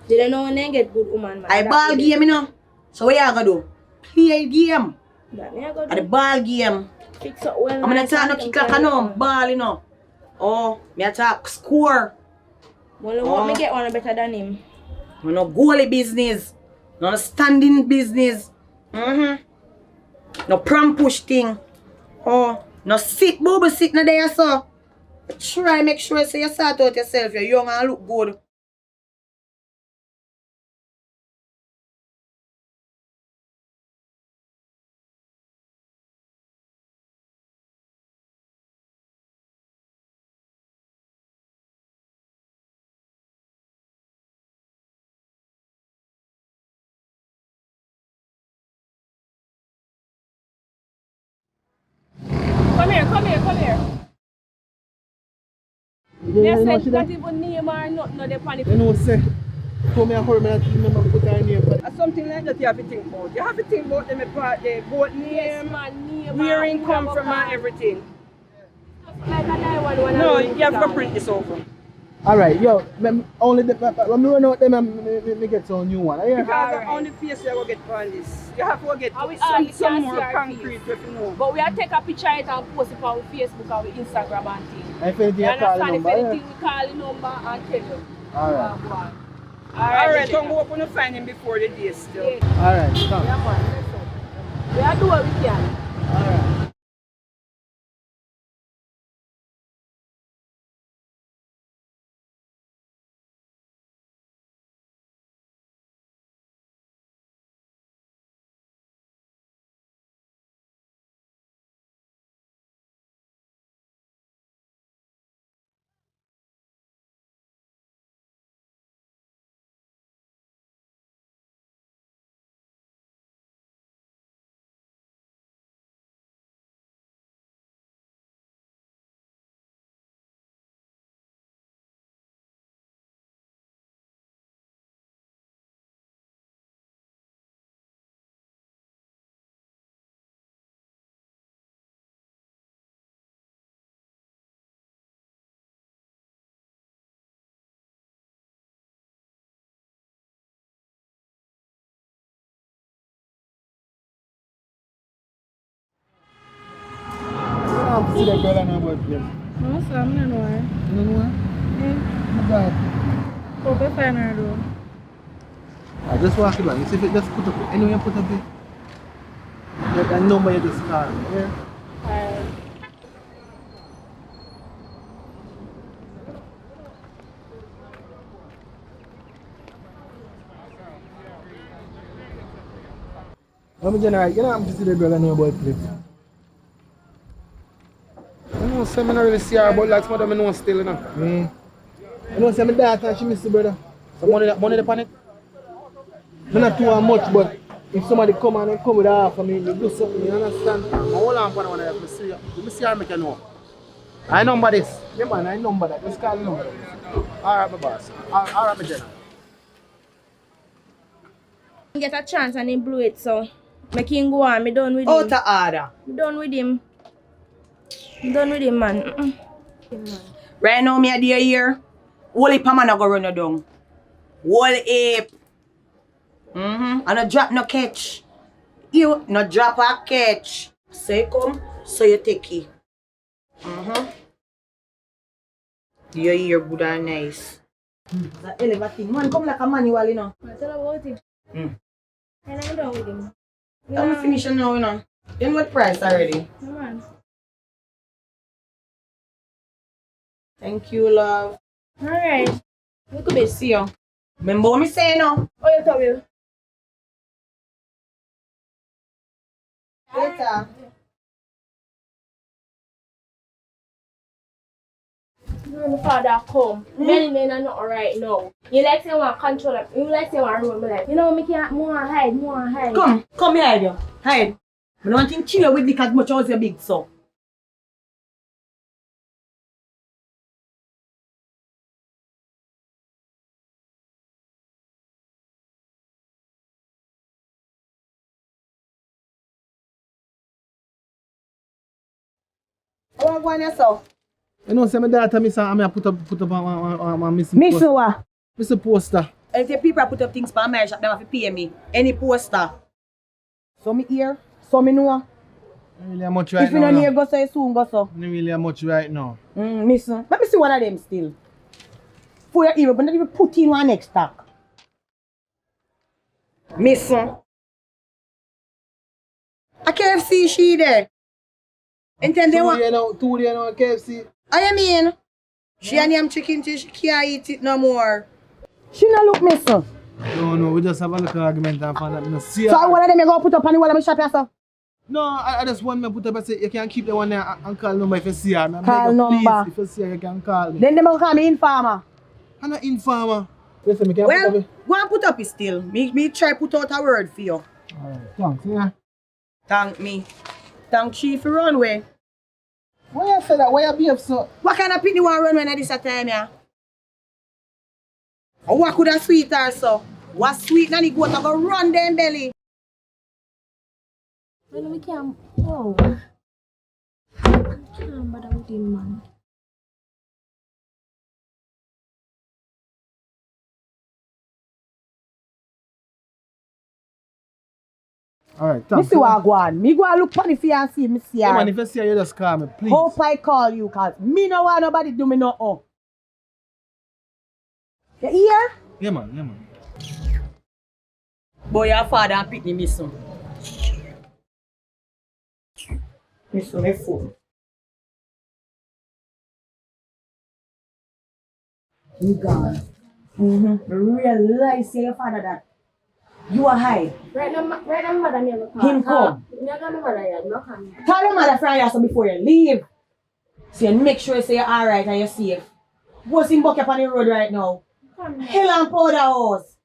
Did I know when they get good woman, man? I ball game, you know. So what you gonna do? Play a game. That me I go At the do. ball game. Fix up well. I'm gonna talk no kick like no ball, you know. Oh, me attack score. Well, want me get one better than him. No goalie business. No standing business. No pram push thing. Oh, no sit bubble sit na there so. Try make sure say you sort out yourself. You're young and look good. Come here, come here, come here. You They know said she not there? even name or nothing on the panic. You know say, come here, hurry me not remember put her name. But Something like that you have to think about. You have to think about them apart, the boat name, where it come from and everything. Like a 911. No, you have to print this over. alright, yo, only the when me run out them me get some new one. Yeah. Because on the face you will get on this. You have to get And we some can't more see our concrete face. if you know. But we are take a picture of it and post it on Facebook and Instagram and things. If anything You you call the understand? If number, anything, yeah. we call the number and tell you. Alright. Alright, don't go up and find him before the day still. Alright, come. Yeah, man. We are doing what we can. Alright. See that girl on her birthday. No, sir, I don't know her. You know what? Yeah. Oh God. Hope I find her though. I just walk it back. You see if it just put up anywhere you put up it. That number you just call. Yeah. Alright. Let me generate. You know I'm to see the girl on her birthday. You know, say I don't really see her, but like some of them I know still, you know. You know, say my daughter and she miss the brother. So money the panic. I'm not too much, but if somebody come and come with half of me, they do something, you understand? Hold on for one of them, let me see her make you know. I number this. Yeah man, I number that. Just call the number. Alright my boss. Alright my general. Get a chance and him blew it, so make him go on. Me done with Out him. of order. Me done with him. Me done with him, man. Right now, me a day here. Whole heap of man a go run you down. Whole heap. And a drop no catch. You no drop or catch. So you come, so you take it. Your ear good and nice. That elevator thing. Man, come like a manual, you know. Tell about it. And I'm done with him. I'm finishing now, you know. You know what price already? No man. Thank you, love. Alright. Look at this. See you. Remember what me say now? Oh, you tell me. Later. My father come. Many men are not alright now. You like say want control it. You like say want rule my life. You know me can't more hide. Come here, hide you. Hide. I don't want to chill with me as much as you're big, so. How are you going yourself? You know, say my daughter, I put up on missing Miss poster. what? Missing poster. And if the people put up things for my shop, they have to pay me. Any poster. So me here, so me know. Not really much right If you now. don't hear, go so you soon go so. Not really much right now. Miss. Let me see one of them still. For your ear, but not even put in one next stack. Miss. A KFC she there. And then they want. 2 days now, KFC. I mean, she and them chicken till she can't eat it no more. She no look miss. No, we just have a little argument and find that. See So one of them you go put up on the wall of my shop yourself? no, I just want me to put up and say you can keep the one there and call number if you see her. Call number. Please, if you see her, you can call me. Then they will call me informer. I'm not informer. Listen, me can Well, put up. go and put up it still. Me try put out a word for you. Alright, thanks, yeah. Thank me. Thank Chief for runway. Why you say that? Why you behave so? What kind of pity want run when at this time, yeah? Or what could a sweet her so? What sweet nanny goat a go run them belly? Well, we can't. Oh. I can't bother with him, man. Alright, Me thanks. see what go on. Me go and look for the fiancé, me see Yeah, man, her. if you see her, you just call me, please. Hope I call you, cause me no want nobody do me no oh. You hear? Yeah, man, yeah, man. Boy, your father and pick me, me son. Me son, me fool. You gone. Realize your father that you are high. Right now, mother never come. Him come. Me got my mother yet, no come. Tell your mother from here so before you leave. So you make sure you say you're alright and you're safe. What's him buck up on the road right now? Come here. Hell and powder house.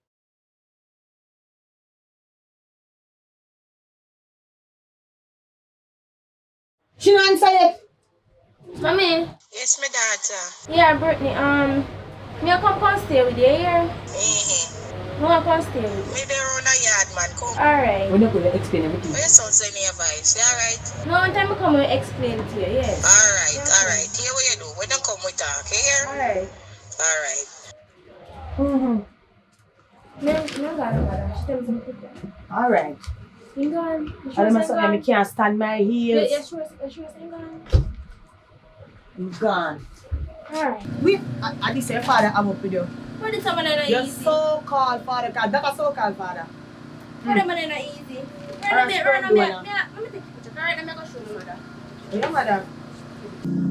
She not answer yet. Mommy. Yes, my daughter. Yeah, Brittany. Me come stay with you here. Mm-hmm. No, I come stay with you. Me there on a yard, man. Come. Alright. We're not going to explain everything. Where your son send me advice? You alright? No, one time I come and explain to you, yes. Alright. Here what you do. When you come, we talk. You hear? Alright. Alright. No, mother. She tells me to put that. Alright. You gone? You I sure don't say know, I gone? can't stand my heels. You sure say gone? I'm gone. Alright. I did say father, I'm up with you. But this one not You're easy. so-called father, cause that's a so-called father. But this one not easy. Alright, Right now, do let it me take a picture. Alright, I'm gonna show you, mother. Yeah, mother.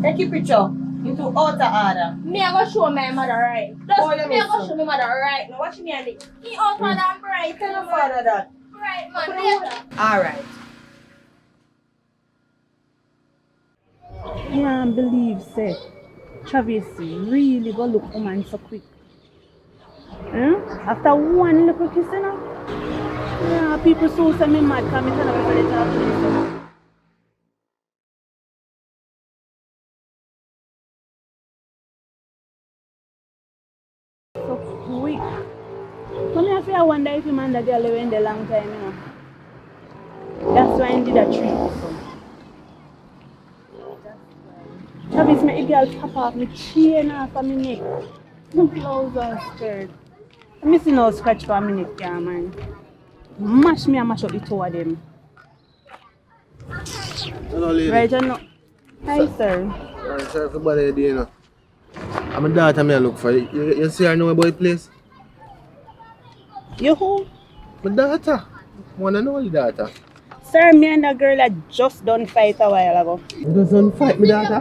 Take your picture into outer order. Me I go show my mother right. Oh, Just let me me I go see. show my mother right. Now watch me and it. He out mother and bright. Tell your father that. Right man, later. Alright. Can't believe, say, Travis really go look woman so quick. After one little kiss, you know? Yeah, people so say me mad, because me tell them everybody talk to me. So quick. So me I feel I wonder if him and the girl went a long time, you know. That's why I did a treat. Travis make the girl top off me chain off of my neck. My clothes are scared. I'm missing no scratch for a minute, yeah, man. Mash me and mash up the two of them. Hello, lady. Right, you know. Hi, sir. Sorry for bother you, you know. I'm a daughter I look for. You see her know about the place? You who? My daughter. Wanna know the daughter? Sir, me and the girl that just done fight a while ago. You just don't fight my daughter?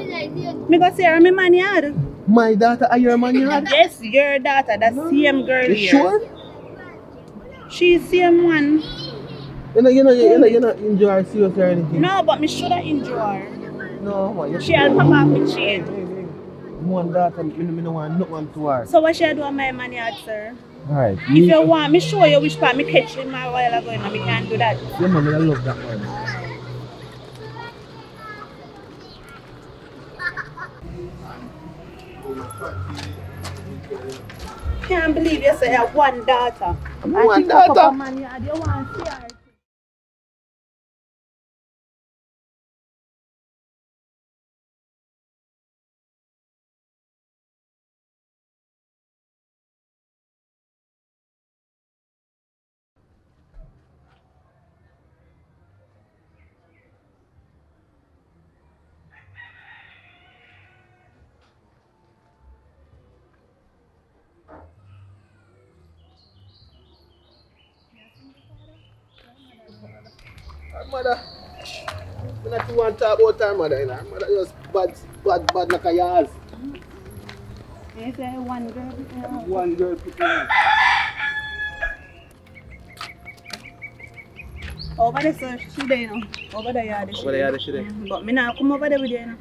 Me go see her in my man yard. My daughter are your man yard? Yes, your daughter, the same girl You here. sure? She's same one. You know, enjoy her serious or anything? No, but me shoulda enjoy her. No, man. She had pop off me chain. One daughter, me no want nothing to her. So what she do on my man yard, sir? Alright. If you want, me show you which part me catch him a while ago and me can't do that. Yeah, man, I love that one. Can't believe you say you have one daughter. One daughter? Man yard, you want to see her. Mother, I not want to talk about her mother, you know. Mother just bad like a yaz. You say one girl. One girl picking up. Over there, sir, she there, you know. Over there, yeah, Over there, she there. But me not come over there with you, you know.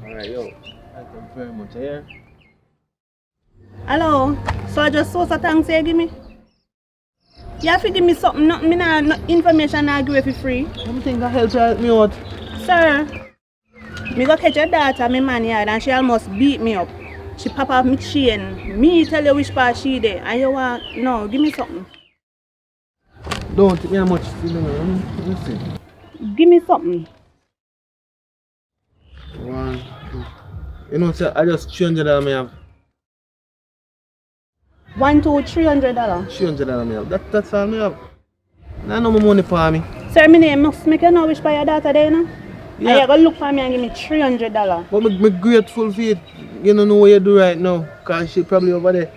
Alright, yo. Thank you very much, yeah? Hello, so I just saw some thanks you give me. You have to give me something, no information I give you for free. You think that help me out? Sir, me go catch your daughter, my man yard, and she almost beat me up. She pop off me chain. Me tell you which part she there, and you want, no, give me something. Don't take me how much, you know. Let me see. Give me something. 1, 2. You know, sir, I just $300 me have. $1, $2, $300. $300 me have. That's all me have. Nah, no more money for me. Sir, my name must make you know which part your daughter there, you know? Yeah. And you go look for me and give me $300. But I'm grateful for it. You don't know what you do right now. Because she probably over there.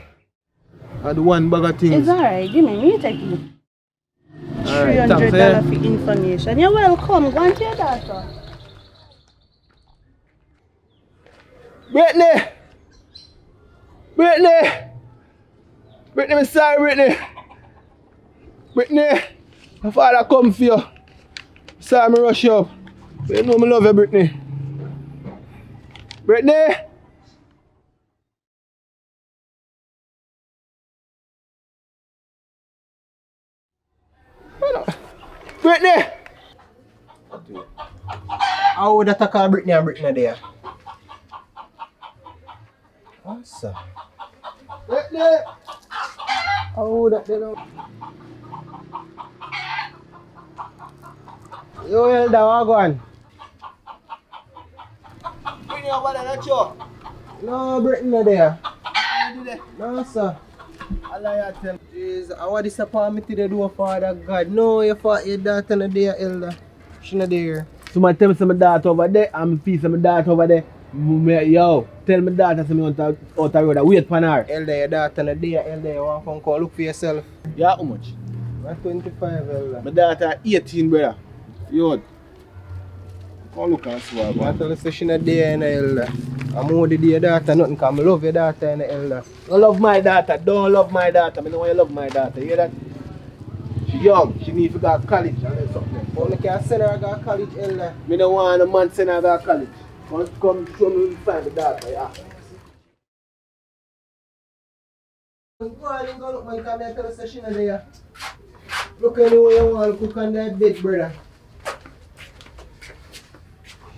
Had one bag of things. It's alright, give me take it. Alright, $300 thanks, for information. You're welcome. Go on to your daughter. Brittany! Brittany! Brittany, I'm sorry, Brittany. Brittany, my father come for you. Sorry, I rush you up. But you know I love you, Brittany. Brittany! Brittany! How would I call Brittany and Brittany there? Awesome. Brittany! How would that they know? Yo, Elda, what go on? Brittany over there, not you? No, Brittany there. No, sir. Allah tell me. Jeez, I want disappointment to the door, Father God. No, you fought your daughter not there, Elda. She not there. Somebody tell me some daughter over there, I'm a piece of my daughter over there. Yo, tell my daughter some out the road, wait for her. Elda, your daughter not there, Elda, you want to come look for yourself. Yeah, how much? 25, Elda. My daughter 18, brother. Yo, come look and swap. I tell her she not there, Elda. I'm more the your daughter, nothing because I love your daughter, Elda. I love my daughter, don't love my daughter. I know why you love my daughter, you hear that? She young, she need to go to college and something. But I can't send her to go to college, Elda. I don't want a man send her to go to college. Come show me find the daughter, yeah. Go on, go look, man, come here, tell us she not there. Look anywhere you want to cook on that bed, brother.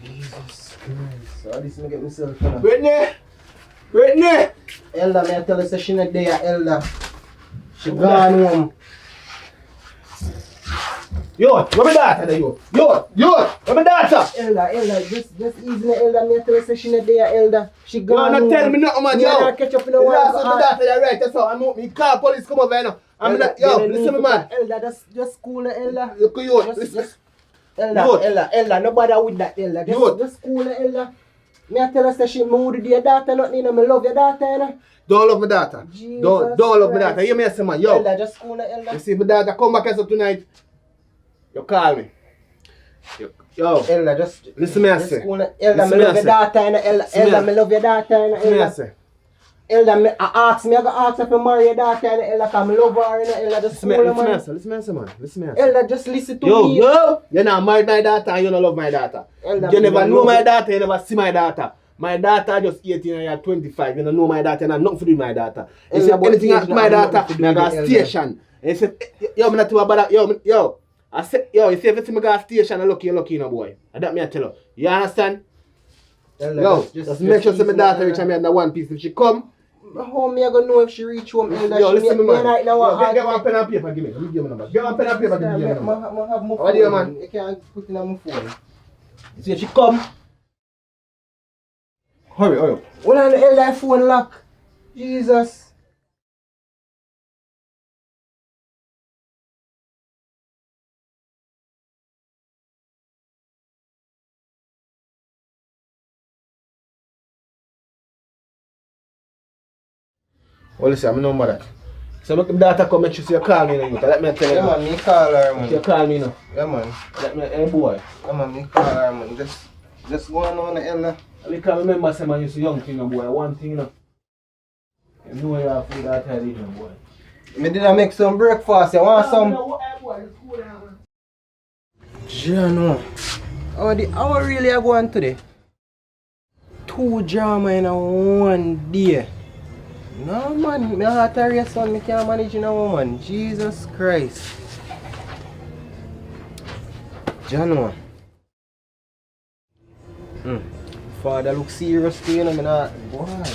Jesus Christ. So this is get myself now. Brittany! Brittany! Elda, may I tell us she not there, Elda. She gone home. Yo, where my daughter there, yo? Where my daughter? Elda, just easy, Elda. May I tell us she not there, Elda. She gone home. Yo, not tell me nothing, man, yo. Catch up in the water. My daughter there, right, that's all. I'm out. Me call police come over here now. I'm not, yo, listen me, man. Elda, just cool, Elda. Look at you, listen. Elder, nobody with that, Elder. Just cool, Elder. Me I tell us that she mood your daughter, nothing, you know, me love your daughter, you know. Don't love my daughter. Don't love my daughter. You me say, man, yo. Elder, just cool, Elder. You see my daughter come back here tonight, you call me. Yo. Elder, just listen me I say. Cool, Elder, me love your daughter, you know. Elder, me love your daughter, you know. Listen me I say. Elder, I ask me, I go ask if you marry your daughter, you know, Elder, because I love her, you know, Elder, just cool, man. Listen me I say, man. Listen me I say. Elder, just listen to me. Yo, you not married my daughter and you don't love my daughter. Elder, you never know my daughter, you never see my daughter. My daughter just 18 and you're 25. You don't know my daughter and I'm nothing to do with my daughter. You say anything happen to my daughter, I go to station. And you say, yo, I'm not too bad. Yo. I say, yo, you see if you see me go to station, I'm lucky, you know, boy. And that me I tell you. You understand? Elder, yo, just make sure my daughter reach me under one piece. If she come, how me I gonna know if she reach home, Elder? Yo, listen to me, man. Right now, yo, get one pen and paper, give me. Let me give me number. Get one pen and paper, give me number. I have my phone. What do you, man? You can't put in on my phone. You see if she come, hurry up. Well, on the Elder phone lock. Jesus. Well, listen, I know about that. So make the daughter come and she see you call me now. Let me tell you. Yeah, man, me call her, man. You call me now. Yeah, man. Let me, hey boy. Yeah, man, me call her, man. Just go on the Elder. I can remember say man, you see young thing, boy. One thing, you know. You know you have food that I eat, boy. Me did I make some breakfast? You want some? Jano. How really are going today? 2 drama in one day. No man, my heart a race on, me can't manage in a woman. Jesus Christ. Jano. Father look serious to you, know, me not. Boy.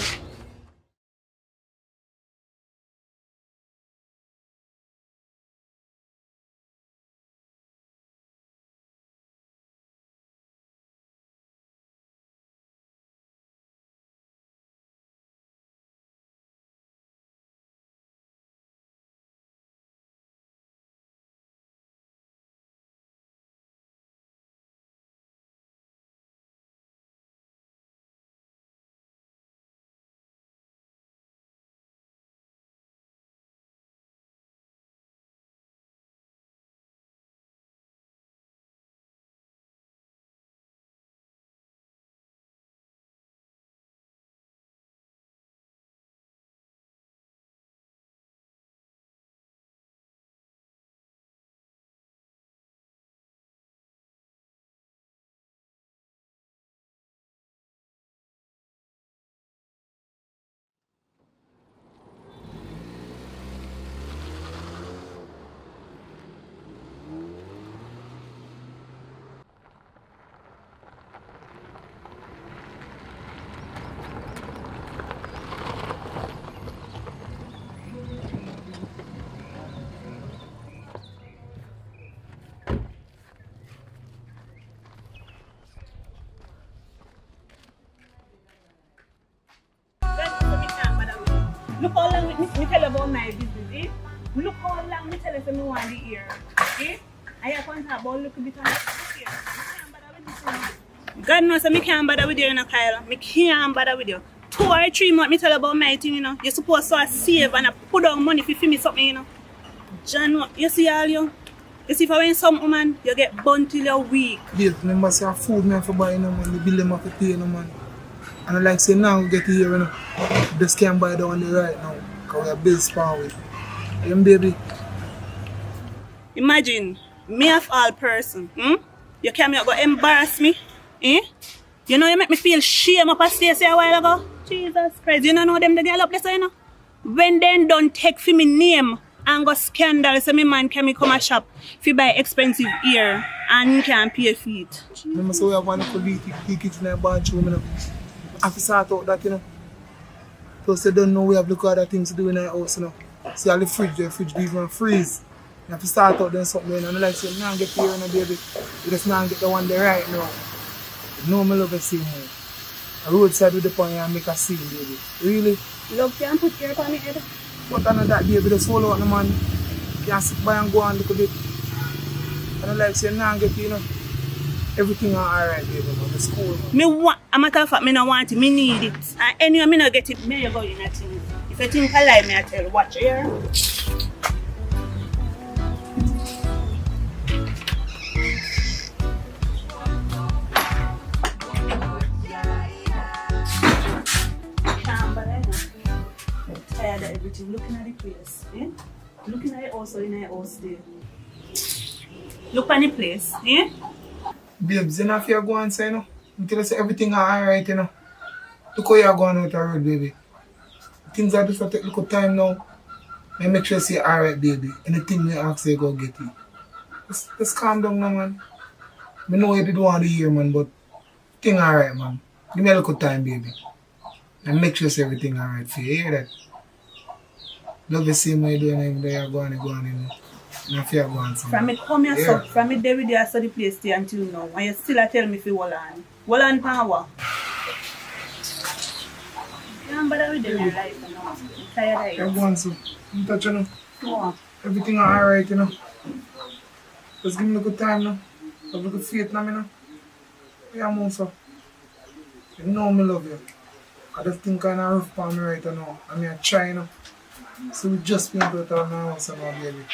Look how long me tell about my business, eh? Look how long me tell us me want the ear, eh? I can't talk about look a bit on the ear. God knows me can't bother with you, you know, Kyle. Me can't bother with you. 2 or 3 months me tell about my thing, you know. You're supposed to save and put down money if you me something, you know. John, you see all you? You see if I win some woman, you get burnt till you're weak. Yes, remember say food me have to buy, you know, man. The bill them have to pay, you know, man. And I like say now we get here, you know. Just can't buy the one right now. Because we have bills power with. You baby? Imagine, me of all person, you came here go embarrass me, eh? You know you make me feel shame up a Stacey a while ago. Jesus Christ, you know them the girl up there, so you know. When they don't take for me name and go scandal, so me man can come a shop if you buy expensive ear and you can't pay for it. Remember so we have one little leakage in the bathroom, you know. I have to sort out that, you know. Plus they don't know we have look other things to do in our house, you know. See all the fridge do even freeze. You have to start out doing something, and I like say, now get here, you know, baby. You just now get the one there right now. You know me love the scene, man. A roadside with the pony and make a scene, baby. Really? Love can put your on your head. But I know that baby, just follow out the man. You can sit by and go on a little bit. And I like say, now get here, you know. Everything alright, baby, man. The school, man. Me want, a matter of fact, me no want it, me need it. And anyway, me no get it, me go in a thing. If you think I lie, me I tell, watch here. Tired of everything, looking at the place, eh? Looking at it also in the house there. Look at the place, eh? Babes, you know if you're going to say, you know? Until I say everything alright, you know? Look how you're going out the road, baby. Things are just take a little time now. I make sure you say alright, baby. Anything you ask, you go get it. Just calm down now, man. I know you did want to hear, man, but thing alright, man. Give me a little time, baby. And make sure you say everything alright for you. You hear that? Love the same way you doing everything you're going, you know? And if you're going somewhere. From me come here, so, from me there with you, I saw the place there until now. And you still tell me if you hold on. Hold on, power. You don't bother with them in your life, you know. I'm tired of it. You're going so. You touch, you know? No. Everything alright, you know? Just give me a good time, now. Have a good faith now, you know? Yeah, man, so. You know me love you. I just think kind of rough for me right now. I mean, I try, you know? So we just been out of my house now, baby.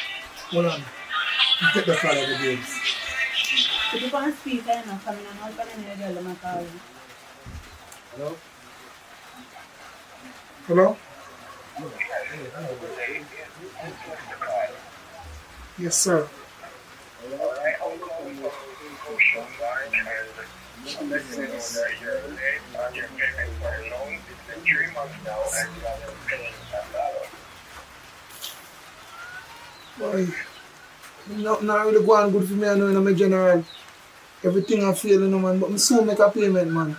Hold on. You take the call of the babes. If you can't speak, I know, coming on out, I'm going to call you. Hello? Hello? Yes, sir. Boy, not really going good for me, I know, in my general. Everything I feel, you know, man, but I soon make a payment, man.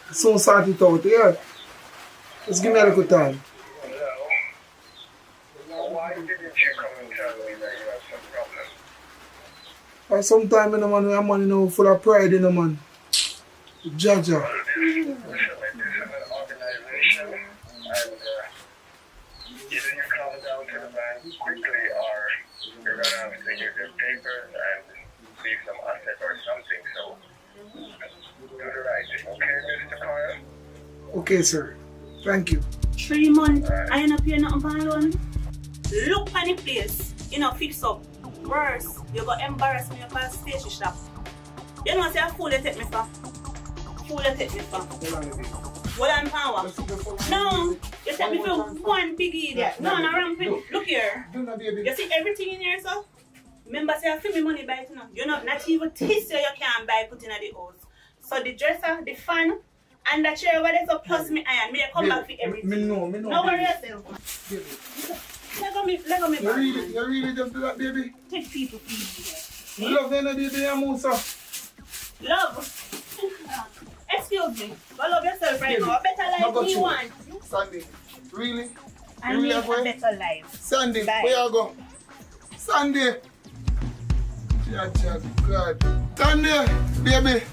I soon sort it out, yeah? Just give me a little time. Why didn't you come and tell me that you have some problem? Sometimes, you know, man, we have money, you know, full of pride, you know, man. Jaja. Well, this is an organization, and either you come down to the bank quickly, or you're going to have to give your papers and leave some asset or something, so do the right thing, okay, Mr. Coyle? Okay, sir. Thank you. 3 months, I ain't not paying nothing for loan. Look at the place, you know, fix up. Worse, you got embarrass me up at the station shop. You know, say a fool you take me for. Fool you take me for. Hold on, power. No, you take me for one big idiot. No, no, wrong thing. Look here. You see everything in here, sir? Remember, say I feel me money buy it, you know. You know, not even this year you can't buy put in the house. So the dresser, the fan, and the chair over there, so plus me iron. Me come back for everything. Me know. No worry yourself. Let go me back. You really just do that, baby? Take people, please. You love them, baby, I'm also. Love? Excuse me. Go love yourself right now. A better life you want. Sandy, really? I need a better life. Sandy, bye. Where you go? Sandy! Yeah, God. Sandy, baby!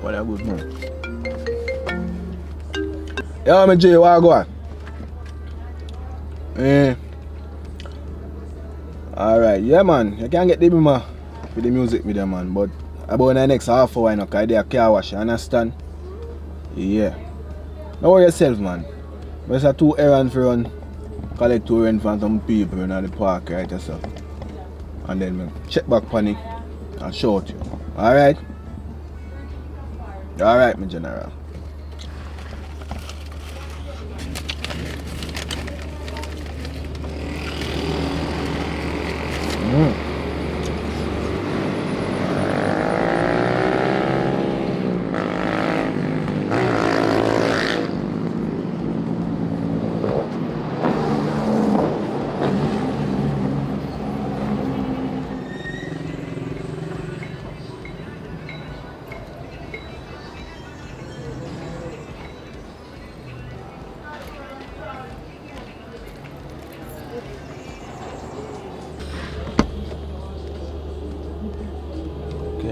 What a good man. Yeah, I'm Jay, where I go? Alright, yeah man, you can get the bima with the music with them man, but about the next half hour, you know, because they are car wash, you understand? Yeah. Don't worry yourself man. There's a 2 errands for run, collect 2 errands from some people in the park, right yourself. And then man, check back on it and show it you. Alright? Alright, my general.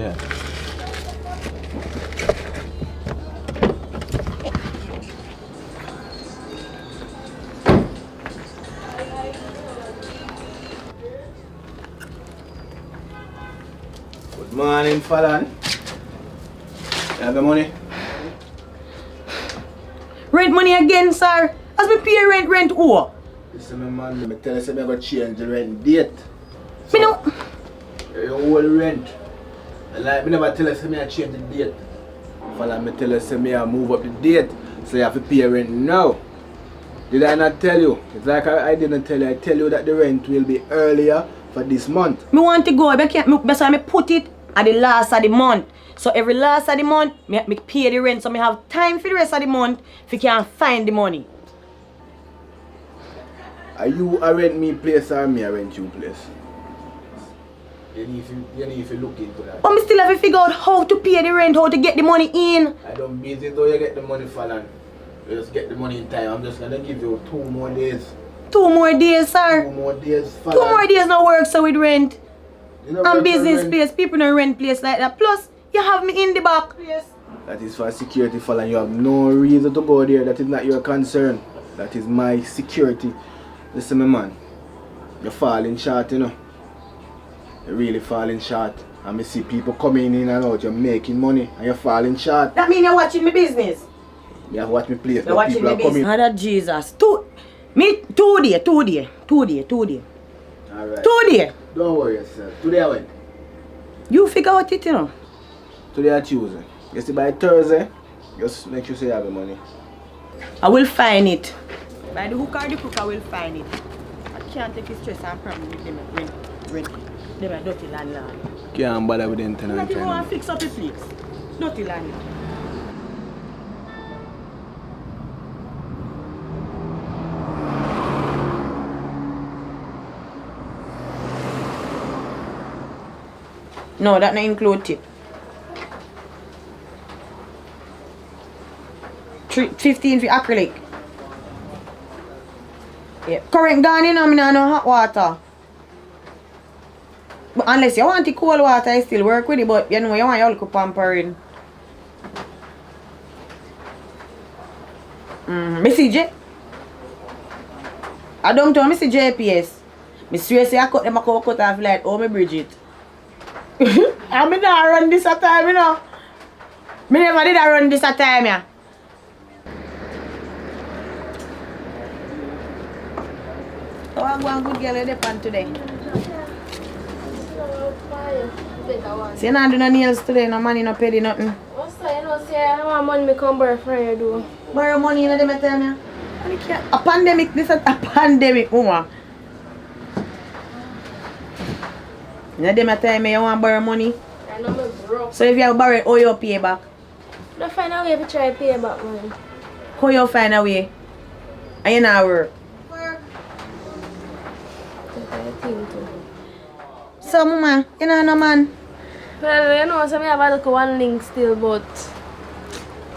Yeah. Good morning, Fallon. You have the money? Rent money again, sir. As me pay rent who? Listen, my man, I tell you, I'm going to change the rent date. Me no. Your whole rent. Like, I never tell you, I change the date. Fallon, I tell you, I move up the date. So you have to pay rent now. Did I not tell you? It's like I didn't tell you. I tell you that the rent will be earlier for this month. Me want to go, but I put it at the last of the month. So every last of the month, me pay the rent, so me have time for the rest of the month if you can find the money. Are you a rent me place or me a rent you place? You need to look into that. But me still have to figure out how to pay the rent, how to get the money in. I don't busy though you get the money, Fallon. You just get the money in time. I'm just gonna give you 2 more days. 2 more days, sir. 2 more days, Fallon. 2 more days no work so with rent. You And business place, people don't rent place like that. Plus, you have me in the back. Yes. That is for security, Fallon. You have no reason to go there. That is not your concern. That is my security. Listen, my man. You're falling short, you know. You're really falling short. And I see people coming in and out. You're making money and you're falling short. That mean you're watching my business. You have watch me play. You're watching my business. Mother Jesus. 2 days. Alright. 2 days. Don't worry yourself. Today I went. You figure out it, you know. Today I Tuesday. You see by Thursday, just make sure you have the money. I will find it. By the hook or the crook, I will find it. I can't take the stress and problem with them. Rent. Them are dirty landlord. Can't bother with them tenant. Not even want to fix up the place. Dirty landlord. No, that not include tip. 15 for acrylic. Yeah. Current gone in, I mean, no hot water. But unless you want the cold water, I still work with it, but you know, you want your little pampering. Missy J. I don't tell Missy JPS. I swear say I cut them a cut off like, oh, me Bridget. I mean, I run this at time, you know. Me never did I run this at time, yeah. Oh, I'm going good girl in the pan today. See, you not do no nails today, no money, no pay, nothing. What's that? You know, say I want money, me come borrow from you, do. Borrow money, you know, them tell me. A pandemic, this is a pandemic, woman. You know, them tell me you want to borrow money. I know me broke. So if you have borrowed, how you pay back? Don't find a way to try to pay back money. How you find a way? And you not work? So, mama, you know no man? Well, you know, so I have a look at one link still, but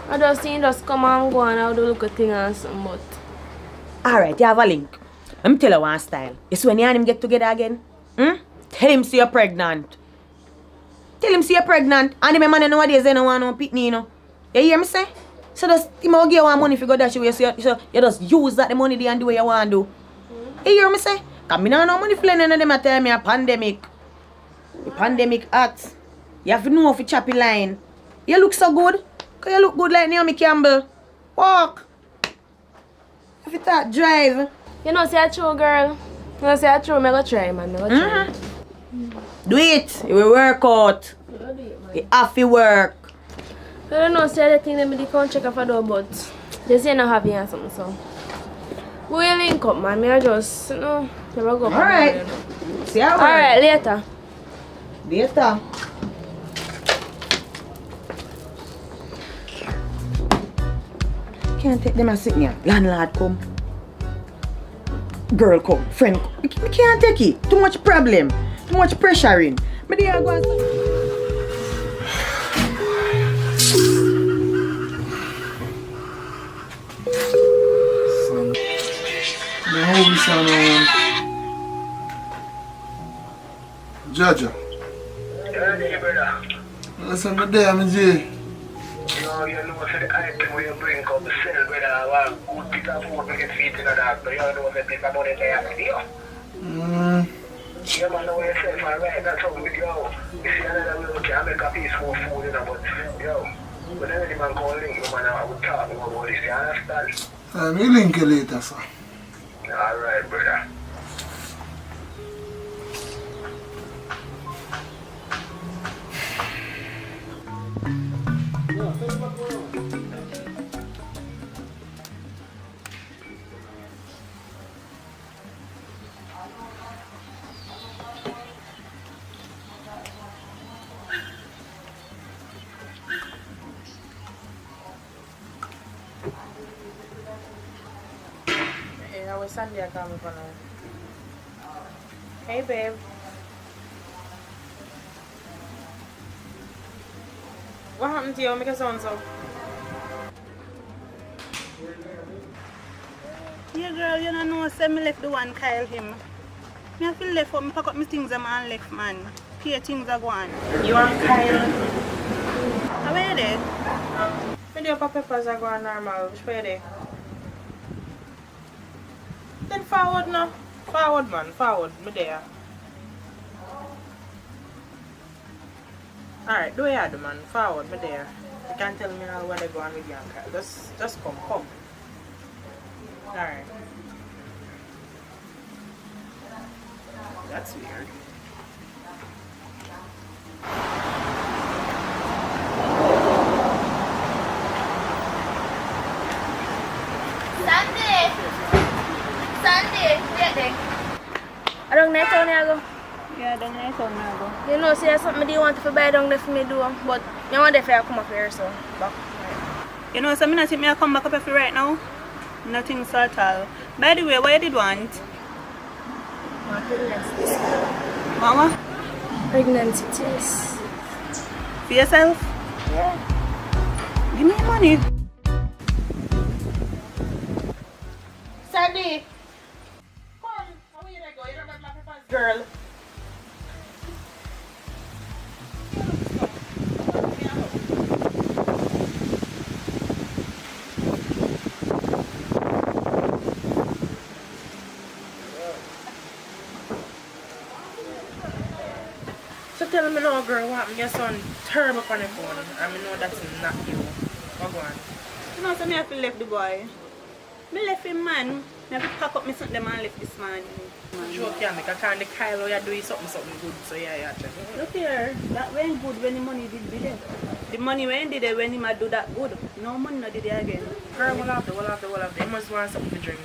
I just think just come and go and I'll do look at thing and something, but... Alright, you have a link. Let me tell you one style. It's when you and him get together again. Tell him say you're pregnant. Tell him say you're pregnant. And the man nowadays they don't want no pitney, you know. You hear me say? So just him will give you one money if you go dash away, so you just use that the money there and do what you want to do. You hear me say? Because I don't no money for none of them at tell me a pandemic. The pandemic act. You have to know if you choppy line. You look so good. Because you look good like Naomi Campbell. Walk. If you start drive. You know, say a true girl. You know, say a true, I'm going to try, man. I'm going to try. Do it. It will work out. You have to work. I don't know, say the thing that me can't check off a door, but they say not happy and something, so. We will link up, man. I just, you know, never go. Alright. See how it Alright, later. Later. Can't take them and sit here. Landlord come. Girl come. Friend come. We can't take it. Too much problem. Too much pressuring. But they are going to... Jaja. Yeah, brother. Listen, me there, me G. No, you know, so the item where you bring up the sell, whether I want good pick of food, we get feet in that, but you know, the paper money there for you. Yeah, man, know yourself, alright, that's how we go. You see another way, we can make a piece more food, you know, but, yo, when any man call link, you man, I would talk about this, you understand? Me link you later, sir. Alright, brother. Hey, how was Sunday coming for now? Hey, babe. What happened to you? Make a sound so. Yeah, girl, you don't know, say me left the one Kyle him. Me have to left up, me pack up my things and man left, man. Here things are going. You and Kyle? How are you there? Me do your peppers are going normal. Which way they? Then forward no. Forward, man. Forward. Me there. Alright, do you do, man? Forward. Me there. You can't tell me how when they go on with you and Kyle. Just come. Alright. That's weird. Sunday, get there. I don't know how to go. Yeah, I don't know how to go. You know, see, there's something do you want to buy down there for me do, but you want to come up here, so back. You know, so I'm not think me come back up here right now. Nothing so at all. By the way, what you did want? My pregnancy test. Mama? Pregnancy test. For yourself? Yeah. Give me money. Sandy! Come! How are you go? You don't have my peppers, girl. So tell me now, girl, what happened? Your son terrible on the phone. I know that's not you. What go on? You know, so me have to left the boy. Me left him, man. Me have to pack up my something and left this man. Joke, yeah, make a kind of Kyle, you're doing something good, so yeah, check. Look here, that went good when the money did be there. The money when did it when he might do that good. No money not did it again. Girl, we'll have to. You must want something to drink.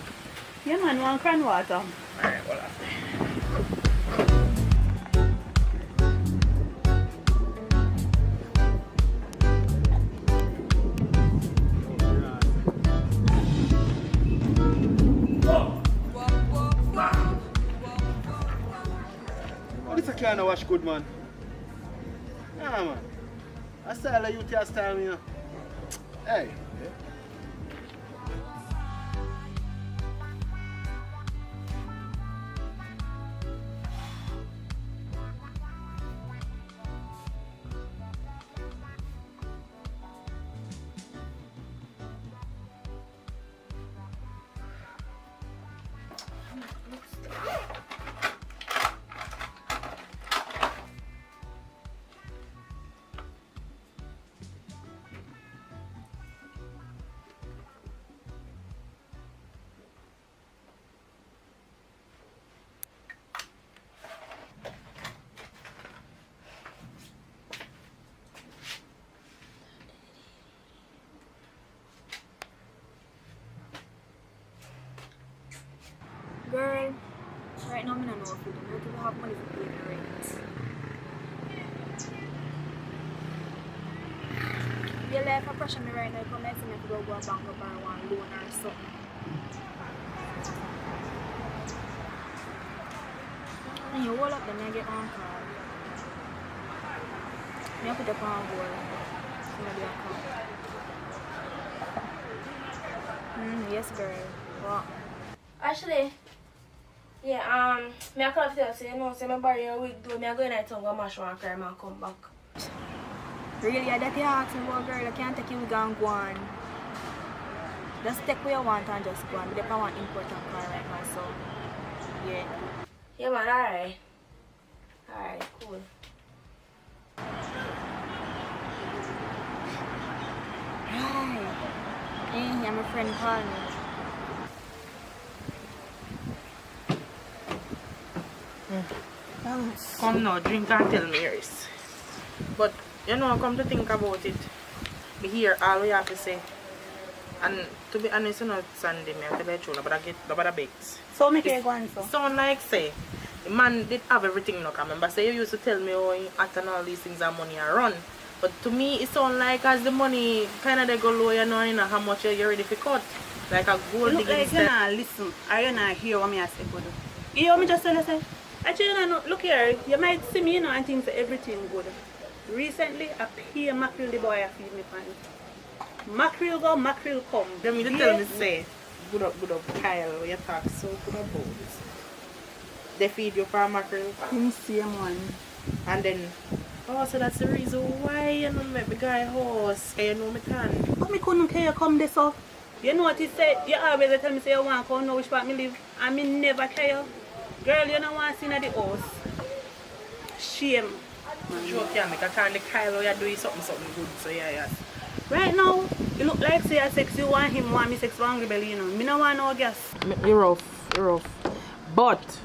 Yeah, man, want cran water. Alright, we'll have to. This a kind of wash good, man. Yeah, man. I style you to style me, you know. Hey. Girl, right now I don't know if you don't have money for paying the rent. Your life a pressure me right now, come next to me to go a bank up or one loan or something. And you hold up then I get on call. Me put up on hold. Somebody will come. Yes girl. What? Actually, yeah, me I call up to you, so you know, say me borrow your wig, do me I go in at town, go mash one crime and come back. Really, that you ask me about, girl, I can't take you and go on. Just take what you want and just go on. But if I want important car right now, so yeah. Yeah man, alright. Alright, cool. Right. Yeah, my friend called me. Thanks. Come now, drink and tell me yours. But you know, come to think about it, me hear all we have to say. And to be honest, you know, Sunday, me have to be true, but I get the bakes. So me can go on so. Sound like say, the man did have everything now. I remember say you used to tell me how you act and all these things and money are run. But to me, it sound like as the money kind of they go low, you know how much you're ready to cut. Like a gold Look digging like you not listen, or you not hear what me I say, good. You hear me just tell you say, actually, you know, look here, you might see me, you know, and think that everything good. Recently, I pay mackerel the boy I feed me pan. Mackerel go, mackerel come. Let me tell me say, good up, Kyle, you talk so good about this. They feed you for mackerel. Same one. And then, oh, so that's the reason why you know make me guy horse, you know me can. But me couldn't care come this up. You know what he said? You always tell me say you want to come know which part me live. And me never care. Girl, you don't want to see in the house. Shame. Joke yeah, make a turn the Kyle you're doing something good, so yeah. Right now, you look like say I sex you want him, want me sex for hungry belly, you know. Me no want no gas. You're rough. But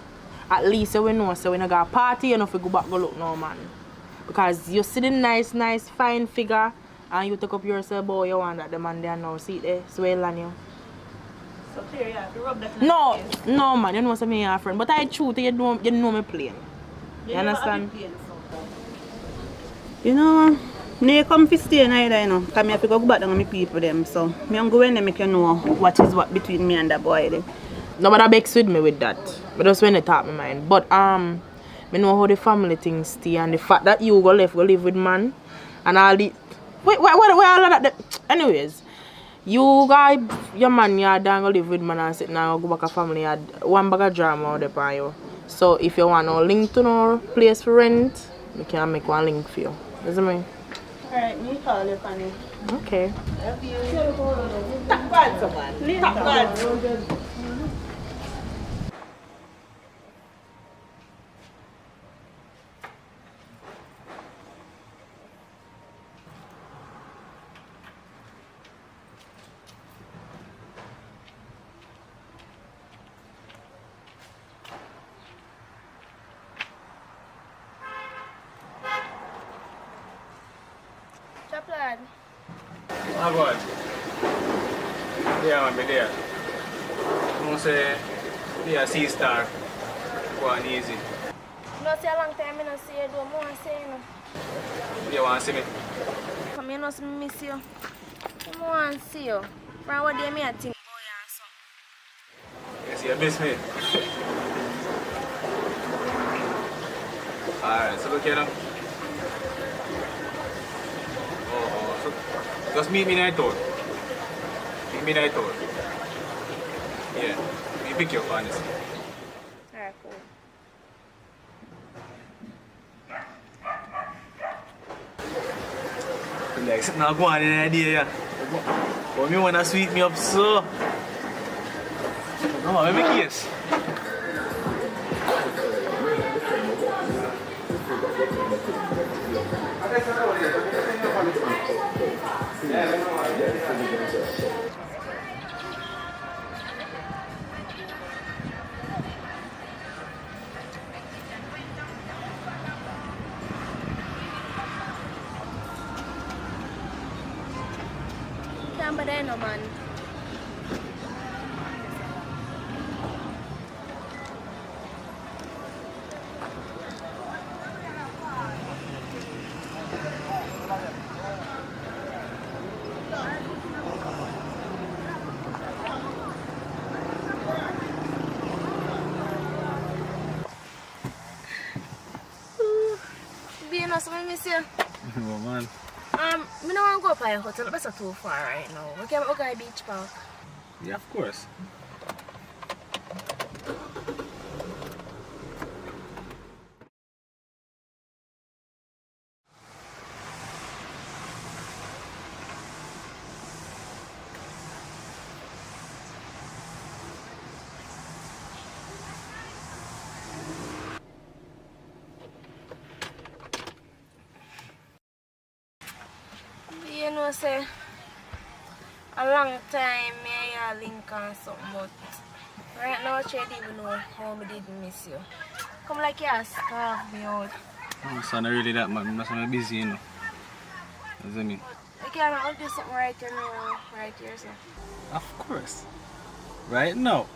at least we know so when I got a party, you know if we go back go look no man. Because you see the nice, fine figure and you take up yourself boy you want that the man there now see it there, swell on you. So clear, yeah, to rub that No man, you know what I mean, your friend. But I truth you know me plain. You understand? You know, me come to stay neither, you know. Because I have to go back down with my people them. So me am going to make you know what is what between me and that boy there. Nobody begs with me with that. But that's when it taught my mind. But me know how the family things stay and the fact that you go live with man and all the wait all of that anyways. You guys your man you done go live with man and sit now go back a family had one bag of drama out there for you. So if you want no link to no place for rent, we can make one link for you. Does it mean? Alright, me call you, Fanny. Okay. Tap bad, someone. Tap bad. Chaplain. Oh God. Yeah, man, be there. You know, say, be a sea star. Go on easy. No see a long time I don't see you, do more say you know. You want to see me? Come here, no see me miss you. I want to see you. From what day me I think about you and so. You see, you miss me. Alright, so look here now. So just meet me in the town. Meet me in the town. Yeah, me pick you up honestly. Alright, cool. Like, now go on in the idea, yeah. But me wanna sweet me up so. No, let me kiss. Can't be there no man. Being awesome, I miss you. Oh man. Me don't want to go up at your hotel, it's not too far right now. We can go to beach park. Yeah, of course. know, say, a long time me and you link on something, but right now I don't even know how I did miss you. Come like you scarf me out. Oh, son, not really that, man. I'm busy, you know. What does it mean? I can't do something right here now, right here, sir. Of course. Right now.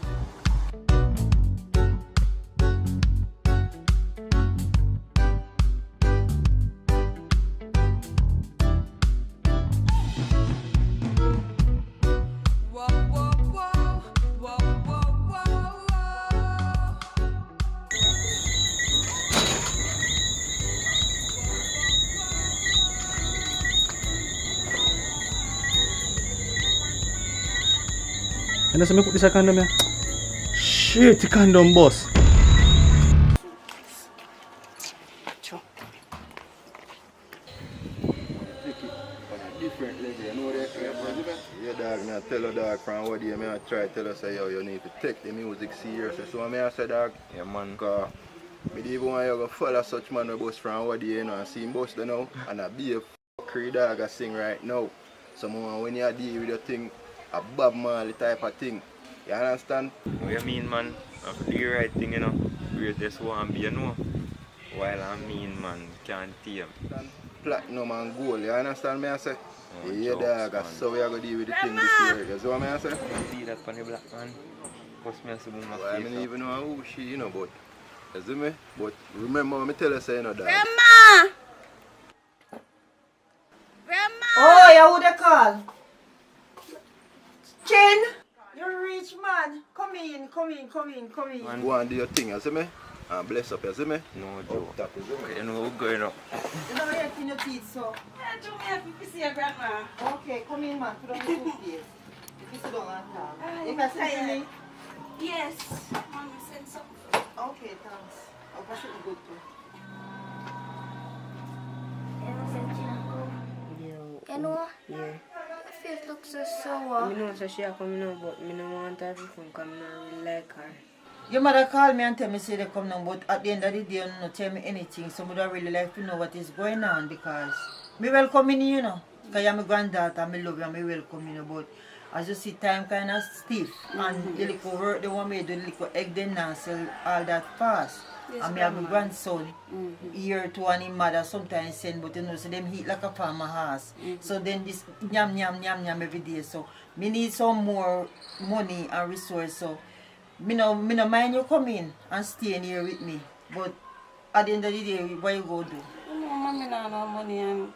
And that's me put this condom here. Shit, the condom boss. Different level, you know that? Yeah, dog, me I tell a dog from what day, me I try to tell us say, yo, you need to take the music serious. So me I say, dog, yeah, man, cause me don't even want you to follow such man who bust from what day, you know, and see him bust now, and I be a fuckery dog I sing right now. So when you deal with the thing, a Bob Marley type of thing. You understand? What you mean, man? I do the right thing, you know. Greatest one be, you know. While I mean, man, can't tame. Platinum and gold, you understand me I say? Oh, yeah, jokes, dog, man. so we are going to deal with the thing this year. You see what I say? See that funny black man? What's me a sumo my Well, I face don't up? even know who she, you know, but you see me? But remember what I tell you, say, you know, dog. Grandma! Grandma! Oh, yeah, who they call? Chin! You rich man. Come in, come in, come in, come in. Man, go and do your thing, you see me? And bless up, you see me? No joke. That is it. You know what's going on? You know you're in your teeth, so. Yeah, do me happy to see your grandma. Okay, come in, man. Put on the toothpaste. If you sit down and talk. You can sit me? Yes. Mommy send something. Okay, thanks. I'll pass it good too. You know? Yeah. My face looks so sour. I know so she come now, but I don't want her to come because I don't really like her. Your mother called me and tell me say they come now, but at the end of the day, you don't tell me anything. So I don't really like to know what is going on because me welcome in you know. Because you're my granddaughter, I love you and I welcome you, but as you see time kind of stiff and the little work they want me to do, the little egg they not sell all that fast. Yes, and me have my grandson here to and his mother sometimes send, but you know, so them eat like a farmer house. So then this yam every day. So me need some more money and resource. So me no mind you come in and stay in here with me. But at the end of the day, what you go do? No, mommy no money and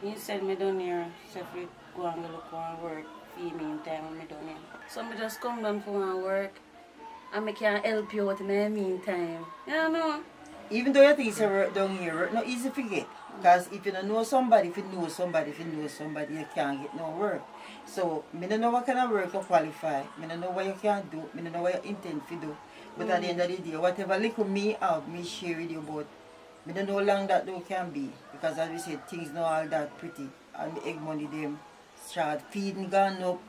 you send me down here so if we go and look for work feed me in time when me down here. So me just come down for my work and I can help you out in the meantime. You know? Even though you think it's a work down here, work not easy to get. Because if you don't know somebody, if you know somebody, you can't get no work. So, I don't know what kind of work you qualify. I don't know what you can do. I don't know what you intend to do. But at the end of the day, whatever little me have, me share with you about. I don't know how long that though can be. Because as we said, things not all that pretty. And the egg money, them start feeding gone up.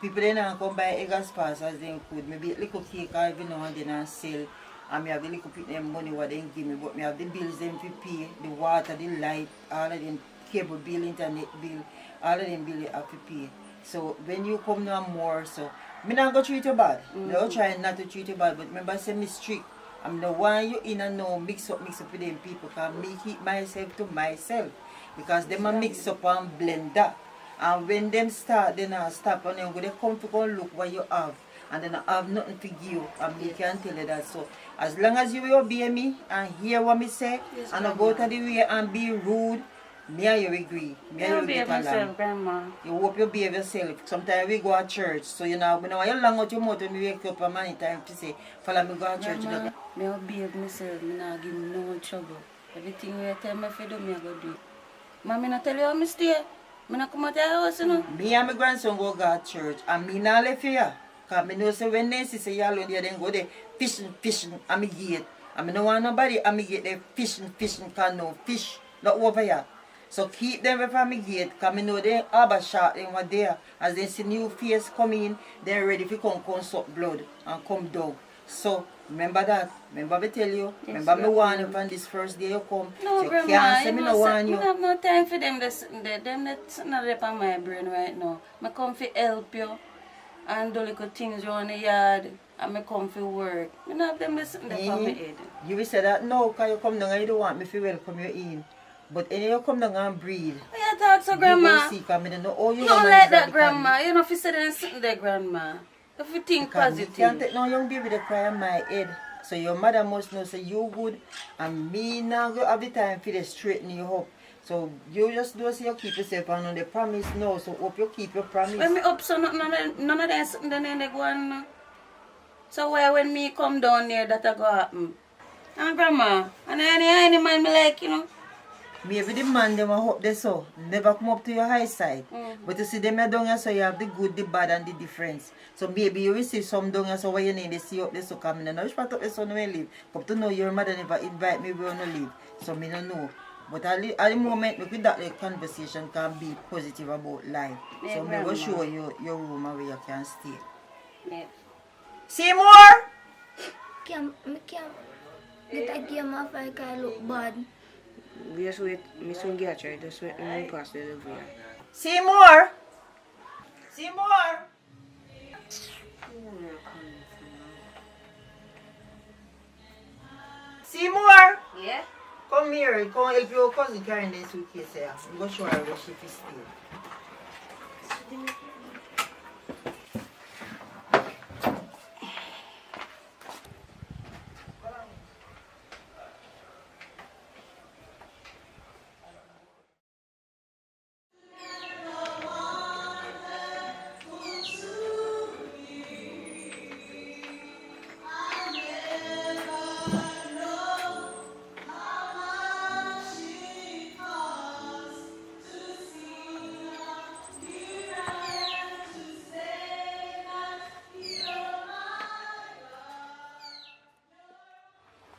People then come buy egg as fast as they could. Maybe a little cake every now and then and sell. And I have the little bit them money what they give me, but I have the bills them to pay, the water, the light, all of them cable bill, internet bill, all of them bill you have to pay. So when you come now more, so I not go treat you bad. I don't try not to treat you bad, but remember I say me strict. I'm the one you in and now mix up with them people, can me keep myself to myself. Because them a mix up and blend that. And when them start, then I stop and then they come to go look what you have. And then I have nothing to give and me can tell you that. So as long as you will obey me and hear what me say, yes, and I go to the way and be rude, me and you agree. Me and you get along. Grandma. You hope you behave yourself. Sometimes we go to church, so you know, when you long out your mouth when we wake up and many time to say, follow me go to church. Grandma, me will behave myself, me not give me no trouble. Everything you tell me to do, me I go do. Mommy not tell you how me stay. Me not come out of the house, you know. Me and my grandson go to church and me not left here. Because I know so when they say you alone there, then go there fishing at my gate. And I don't want nobody at my gate there fishing, because no fish not over here. So keep them away from my gate, because I know they harbor shot them were there. As they see new face come in, they're ready to come suck blood and come down. So Remember that? Remember me tell you? Yes, Remember me warn you Grandma. on this first day you come? No, So you Grandma, can't say you me know, no warn you. I have no time for them. Them that's not up on my brain right now. I come to help you and do little things around the yard. And I come for work. I don't have them that's on my head. You will say that no, because you come down and you don't want me to welcome you in. But anyway, you come down and breathe. Why you talk so, Grandma? You go see, because I don't know how you Don't like that, Grandma. You know if you say them sitting there, Grandma. If you think positive. You can't take no young baby to cry on my head. So your mother must know say you good and me now go have the time for the straighten you up. So you just do say you keep yourself and on the promise now. So hope you keep your promise. When me up so none of them sitting there they go on. So why when me come down there that go happen? And Grandma, and any man me like, you know. Maybe the man them hope they so never come up to your high side. But you see them here down here so you have the good, the bad and the difference. So maybe you will see some down here so why you need to see up there so come in. Now which part of the son will leave? Come to know your mother never invite me we wanna leave. So me don't know. But at the moment with that the conversation can be positive about life. Yeah, so me will show you your room where you can stay. Yeah. Seymour! I can't get a game off like I look bad. Just wait, me soon get you. Just wait, me pass the delivery. Seymour! Seymour! Seymour! Yeah? Come here, come help your cousin carrying this suitcase here. I'm going to show her where she is stay.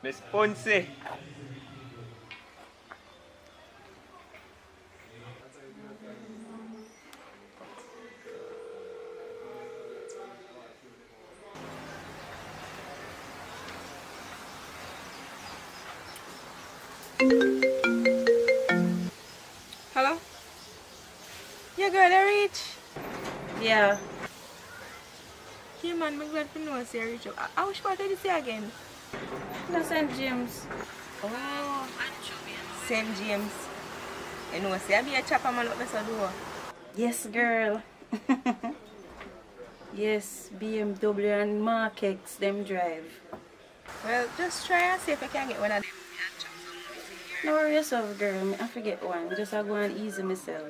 Miss Ponce. Hello? Yeah, girl, I reach. Yeah. Yeah, man, I'm glad to know I reach. I wish what did you say again? No, St. James. Oh, St. James. You know, say I be a chopper man up the door. Yes, girl. Yes, BMW and Mark X, them drive. Well, just try and see if I can get one of them. No worry yourself, girl. I forget one. Just I go and easy myself.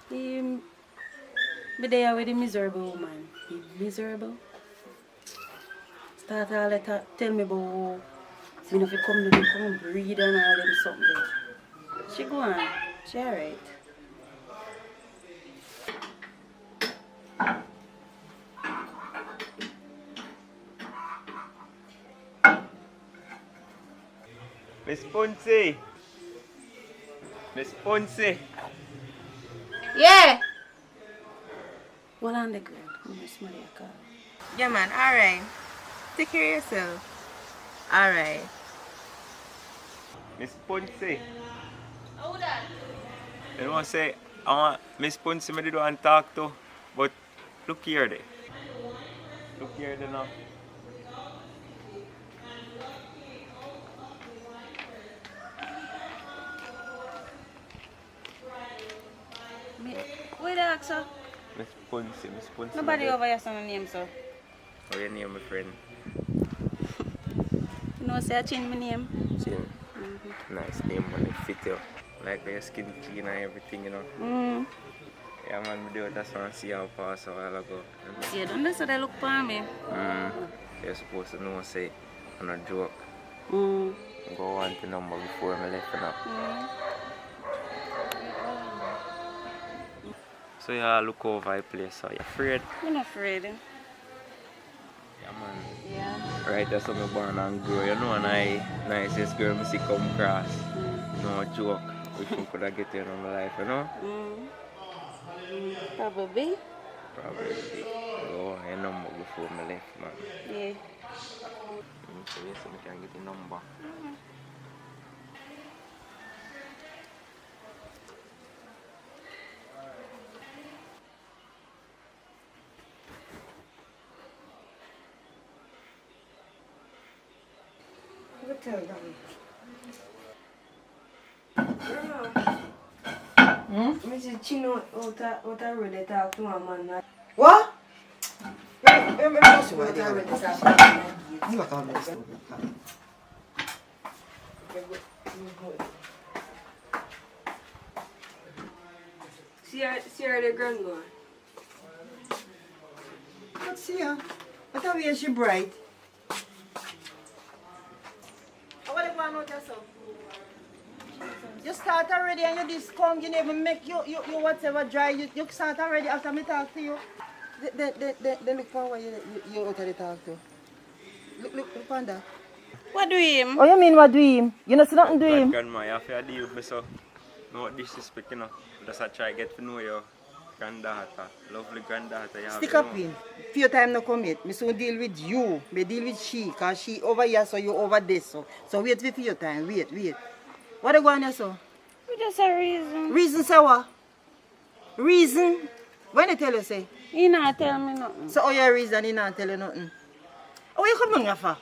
Be there with the miserable woman. He miserable. Start all that tell me about me if you come to come breed and all them something. She go on. She alright. Miss Ponce. Miss Ponce. Yeah. Well, on the ground. I'm going to smell your car. Yeah, man, alright. Take care of yourself. Alright. Miss Ponce. How that? You know what I say? I want Miss Ponce me to do and talk to. But look here there. Look here there now. Where the ask, sir? Miss Ponce. Nobody over here saying name, sir. How your name, my friend? You know, say I change my name. Chin. Nice name, man. It fit you. Like your skin clean and everything, you know. Yeah, man, I do it. That's why I see how pass a while ago. See, don't they say they look for me? You're supposed to know, say, I'm not joke. Mm. Go on to number before I left it up. So you look over the place, so you're afraid? I'm not afraid. Yeah, man. Yeah. Right, that's how I'm born and grow. You know, and I nicest girl I see come across. No joke. Which one could I get in my life, you know? Probably. Probably go your number before me left, man. Yeah. So yes, I can get the number. What tell them? Mr. Chino, what I really talk to my man. What? See her the grandma. Let's see her. What are we? She bright. What do you want to do? You start already and you just come, you never make you whatever dry. You start already after me talk to you. They look for what you out of the talk to. Look on that. What do him? Oh, you mean what do him? You know, see nothing do him? Grandma, you have to deal with me, so no disrespect, you know. Just I try to get to know your granddaughter, lovely granddaughter. You Stick up in. Few time no come yet. Me soon deal with you. Me deal with she, cause she over here, so you over there, so. So wait for your time. Wait. What you going there, so? Just a reason. Reason, say what? Reason? When they tell you, say? He not tell me nothing. So, oh, your reason, he not tell you nothing? Oh, you come here for?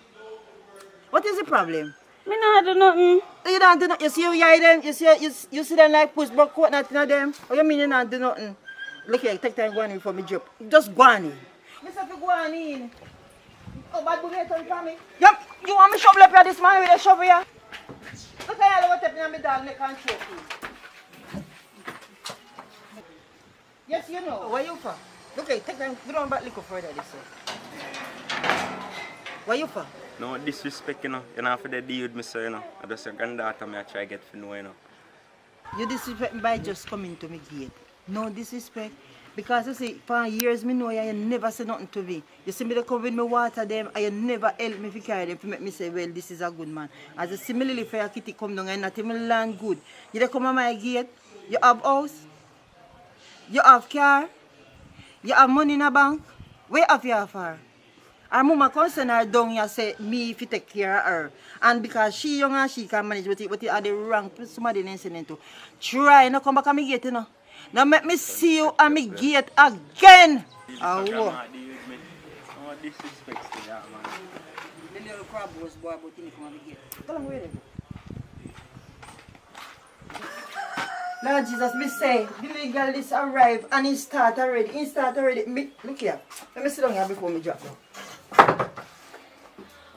What is the problem? Me not do nothing. You don't do nothing. You see you hear them? You see them like push but coat nothing of them? Oh, you mean you not do nothing? Look here, take time go on in for me job. Just go on in. You say go on in. Oh, bad boy, turn for me. You want me shovel up here this man with a shovel here? Look at you, what happened to my dog neck and choke you. Yes, you know. What you for? Look here, take time, go down back little further this way. What you for? No disrespect, you know. You don't have to deal with me, so, you know. I just your granddaughter, I try to get to know, you know. You disrespect me by just coming to me gate. No disrespect. Because you see, for years me know you never say nothing to me. You see me they come with me water them and you never help me to carry them to make me say, well, this is a good man. As a similarly for your kitty come down and not even land good. You they come on my gate, you have house, you have car, you have money in a bank. Where have you for? Our mama concern her down here say me if you take care of her. And because she young and she can manage with it are the wrong somebody listening to. Try not come back and me gate, you know. Now make me see you and me gate again. Oh, No disrespect to that, man. The little crab was boy about to come and me gate. Tell them where they go. Lord Jesus, me say, the little girl this arrive and he start already. Me, look here. Let me sit down here before me drop down.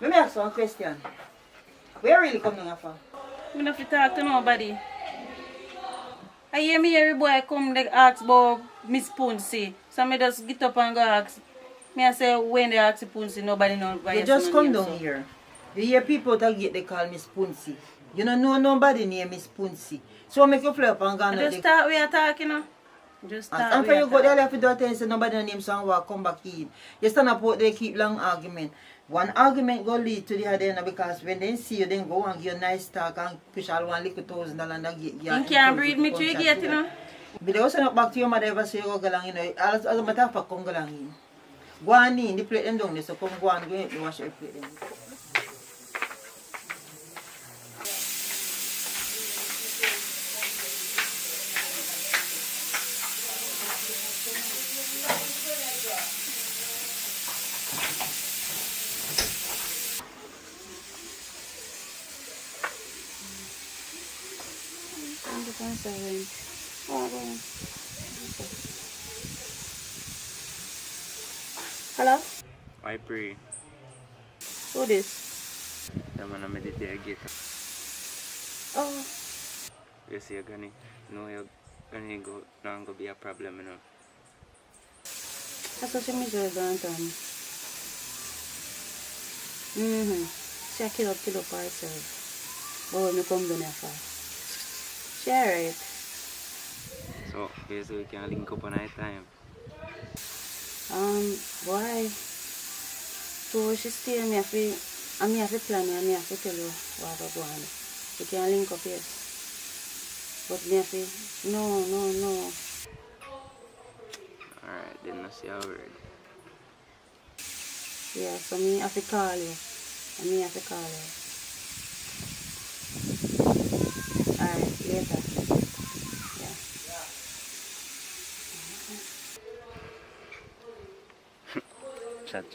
Let me ask you one question. Where really come down for? Me not fit talk to nobody. I hear me every boy come like ask about Miss Punsi. So me just get up and go ask. Me I say when they ask Punsi, nobody know why You just come down here. You hear people that get they call Miss Punsi. You don't know nobody named Miss Punsi. So make you fly up and go. Just start we are talking, you know. Just start. And for you go there, you have to do things so nobody name some walk come back in. You stand up out there keep long argument. One argument go lead to the other because when they see you, then go and give you a nice talk and push all $1,000 and get you. You can't breathe me through your gate, you know. But they also not back to your mother ever say you go along, you know. As a matter of fact, come go along in. Go on in, the plate them down there, so come go on, go in, you wash your plate them. Hello? I pray. Who this? The man I meditate get. Oh. You see you're gonna go not gonna be a problem, you know. That's what she measure going to me. She kill up herself. But when me come down here fast. She alright. So basically we can link up on our time. Why? So she stay me have to plan and me have to tell you what I go on. We can link up, yes. But me have to no. Alright then. want to see a word. Yeah, so me have to call you. And me have to call you. Alright, later. Yeah. Chat.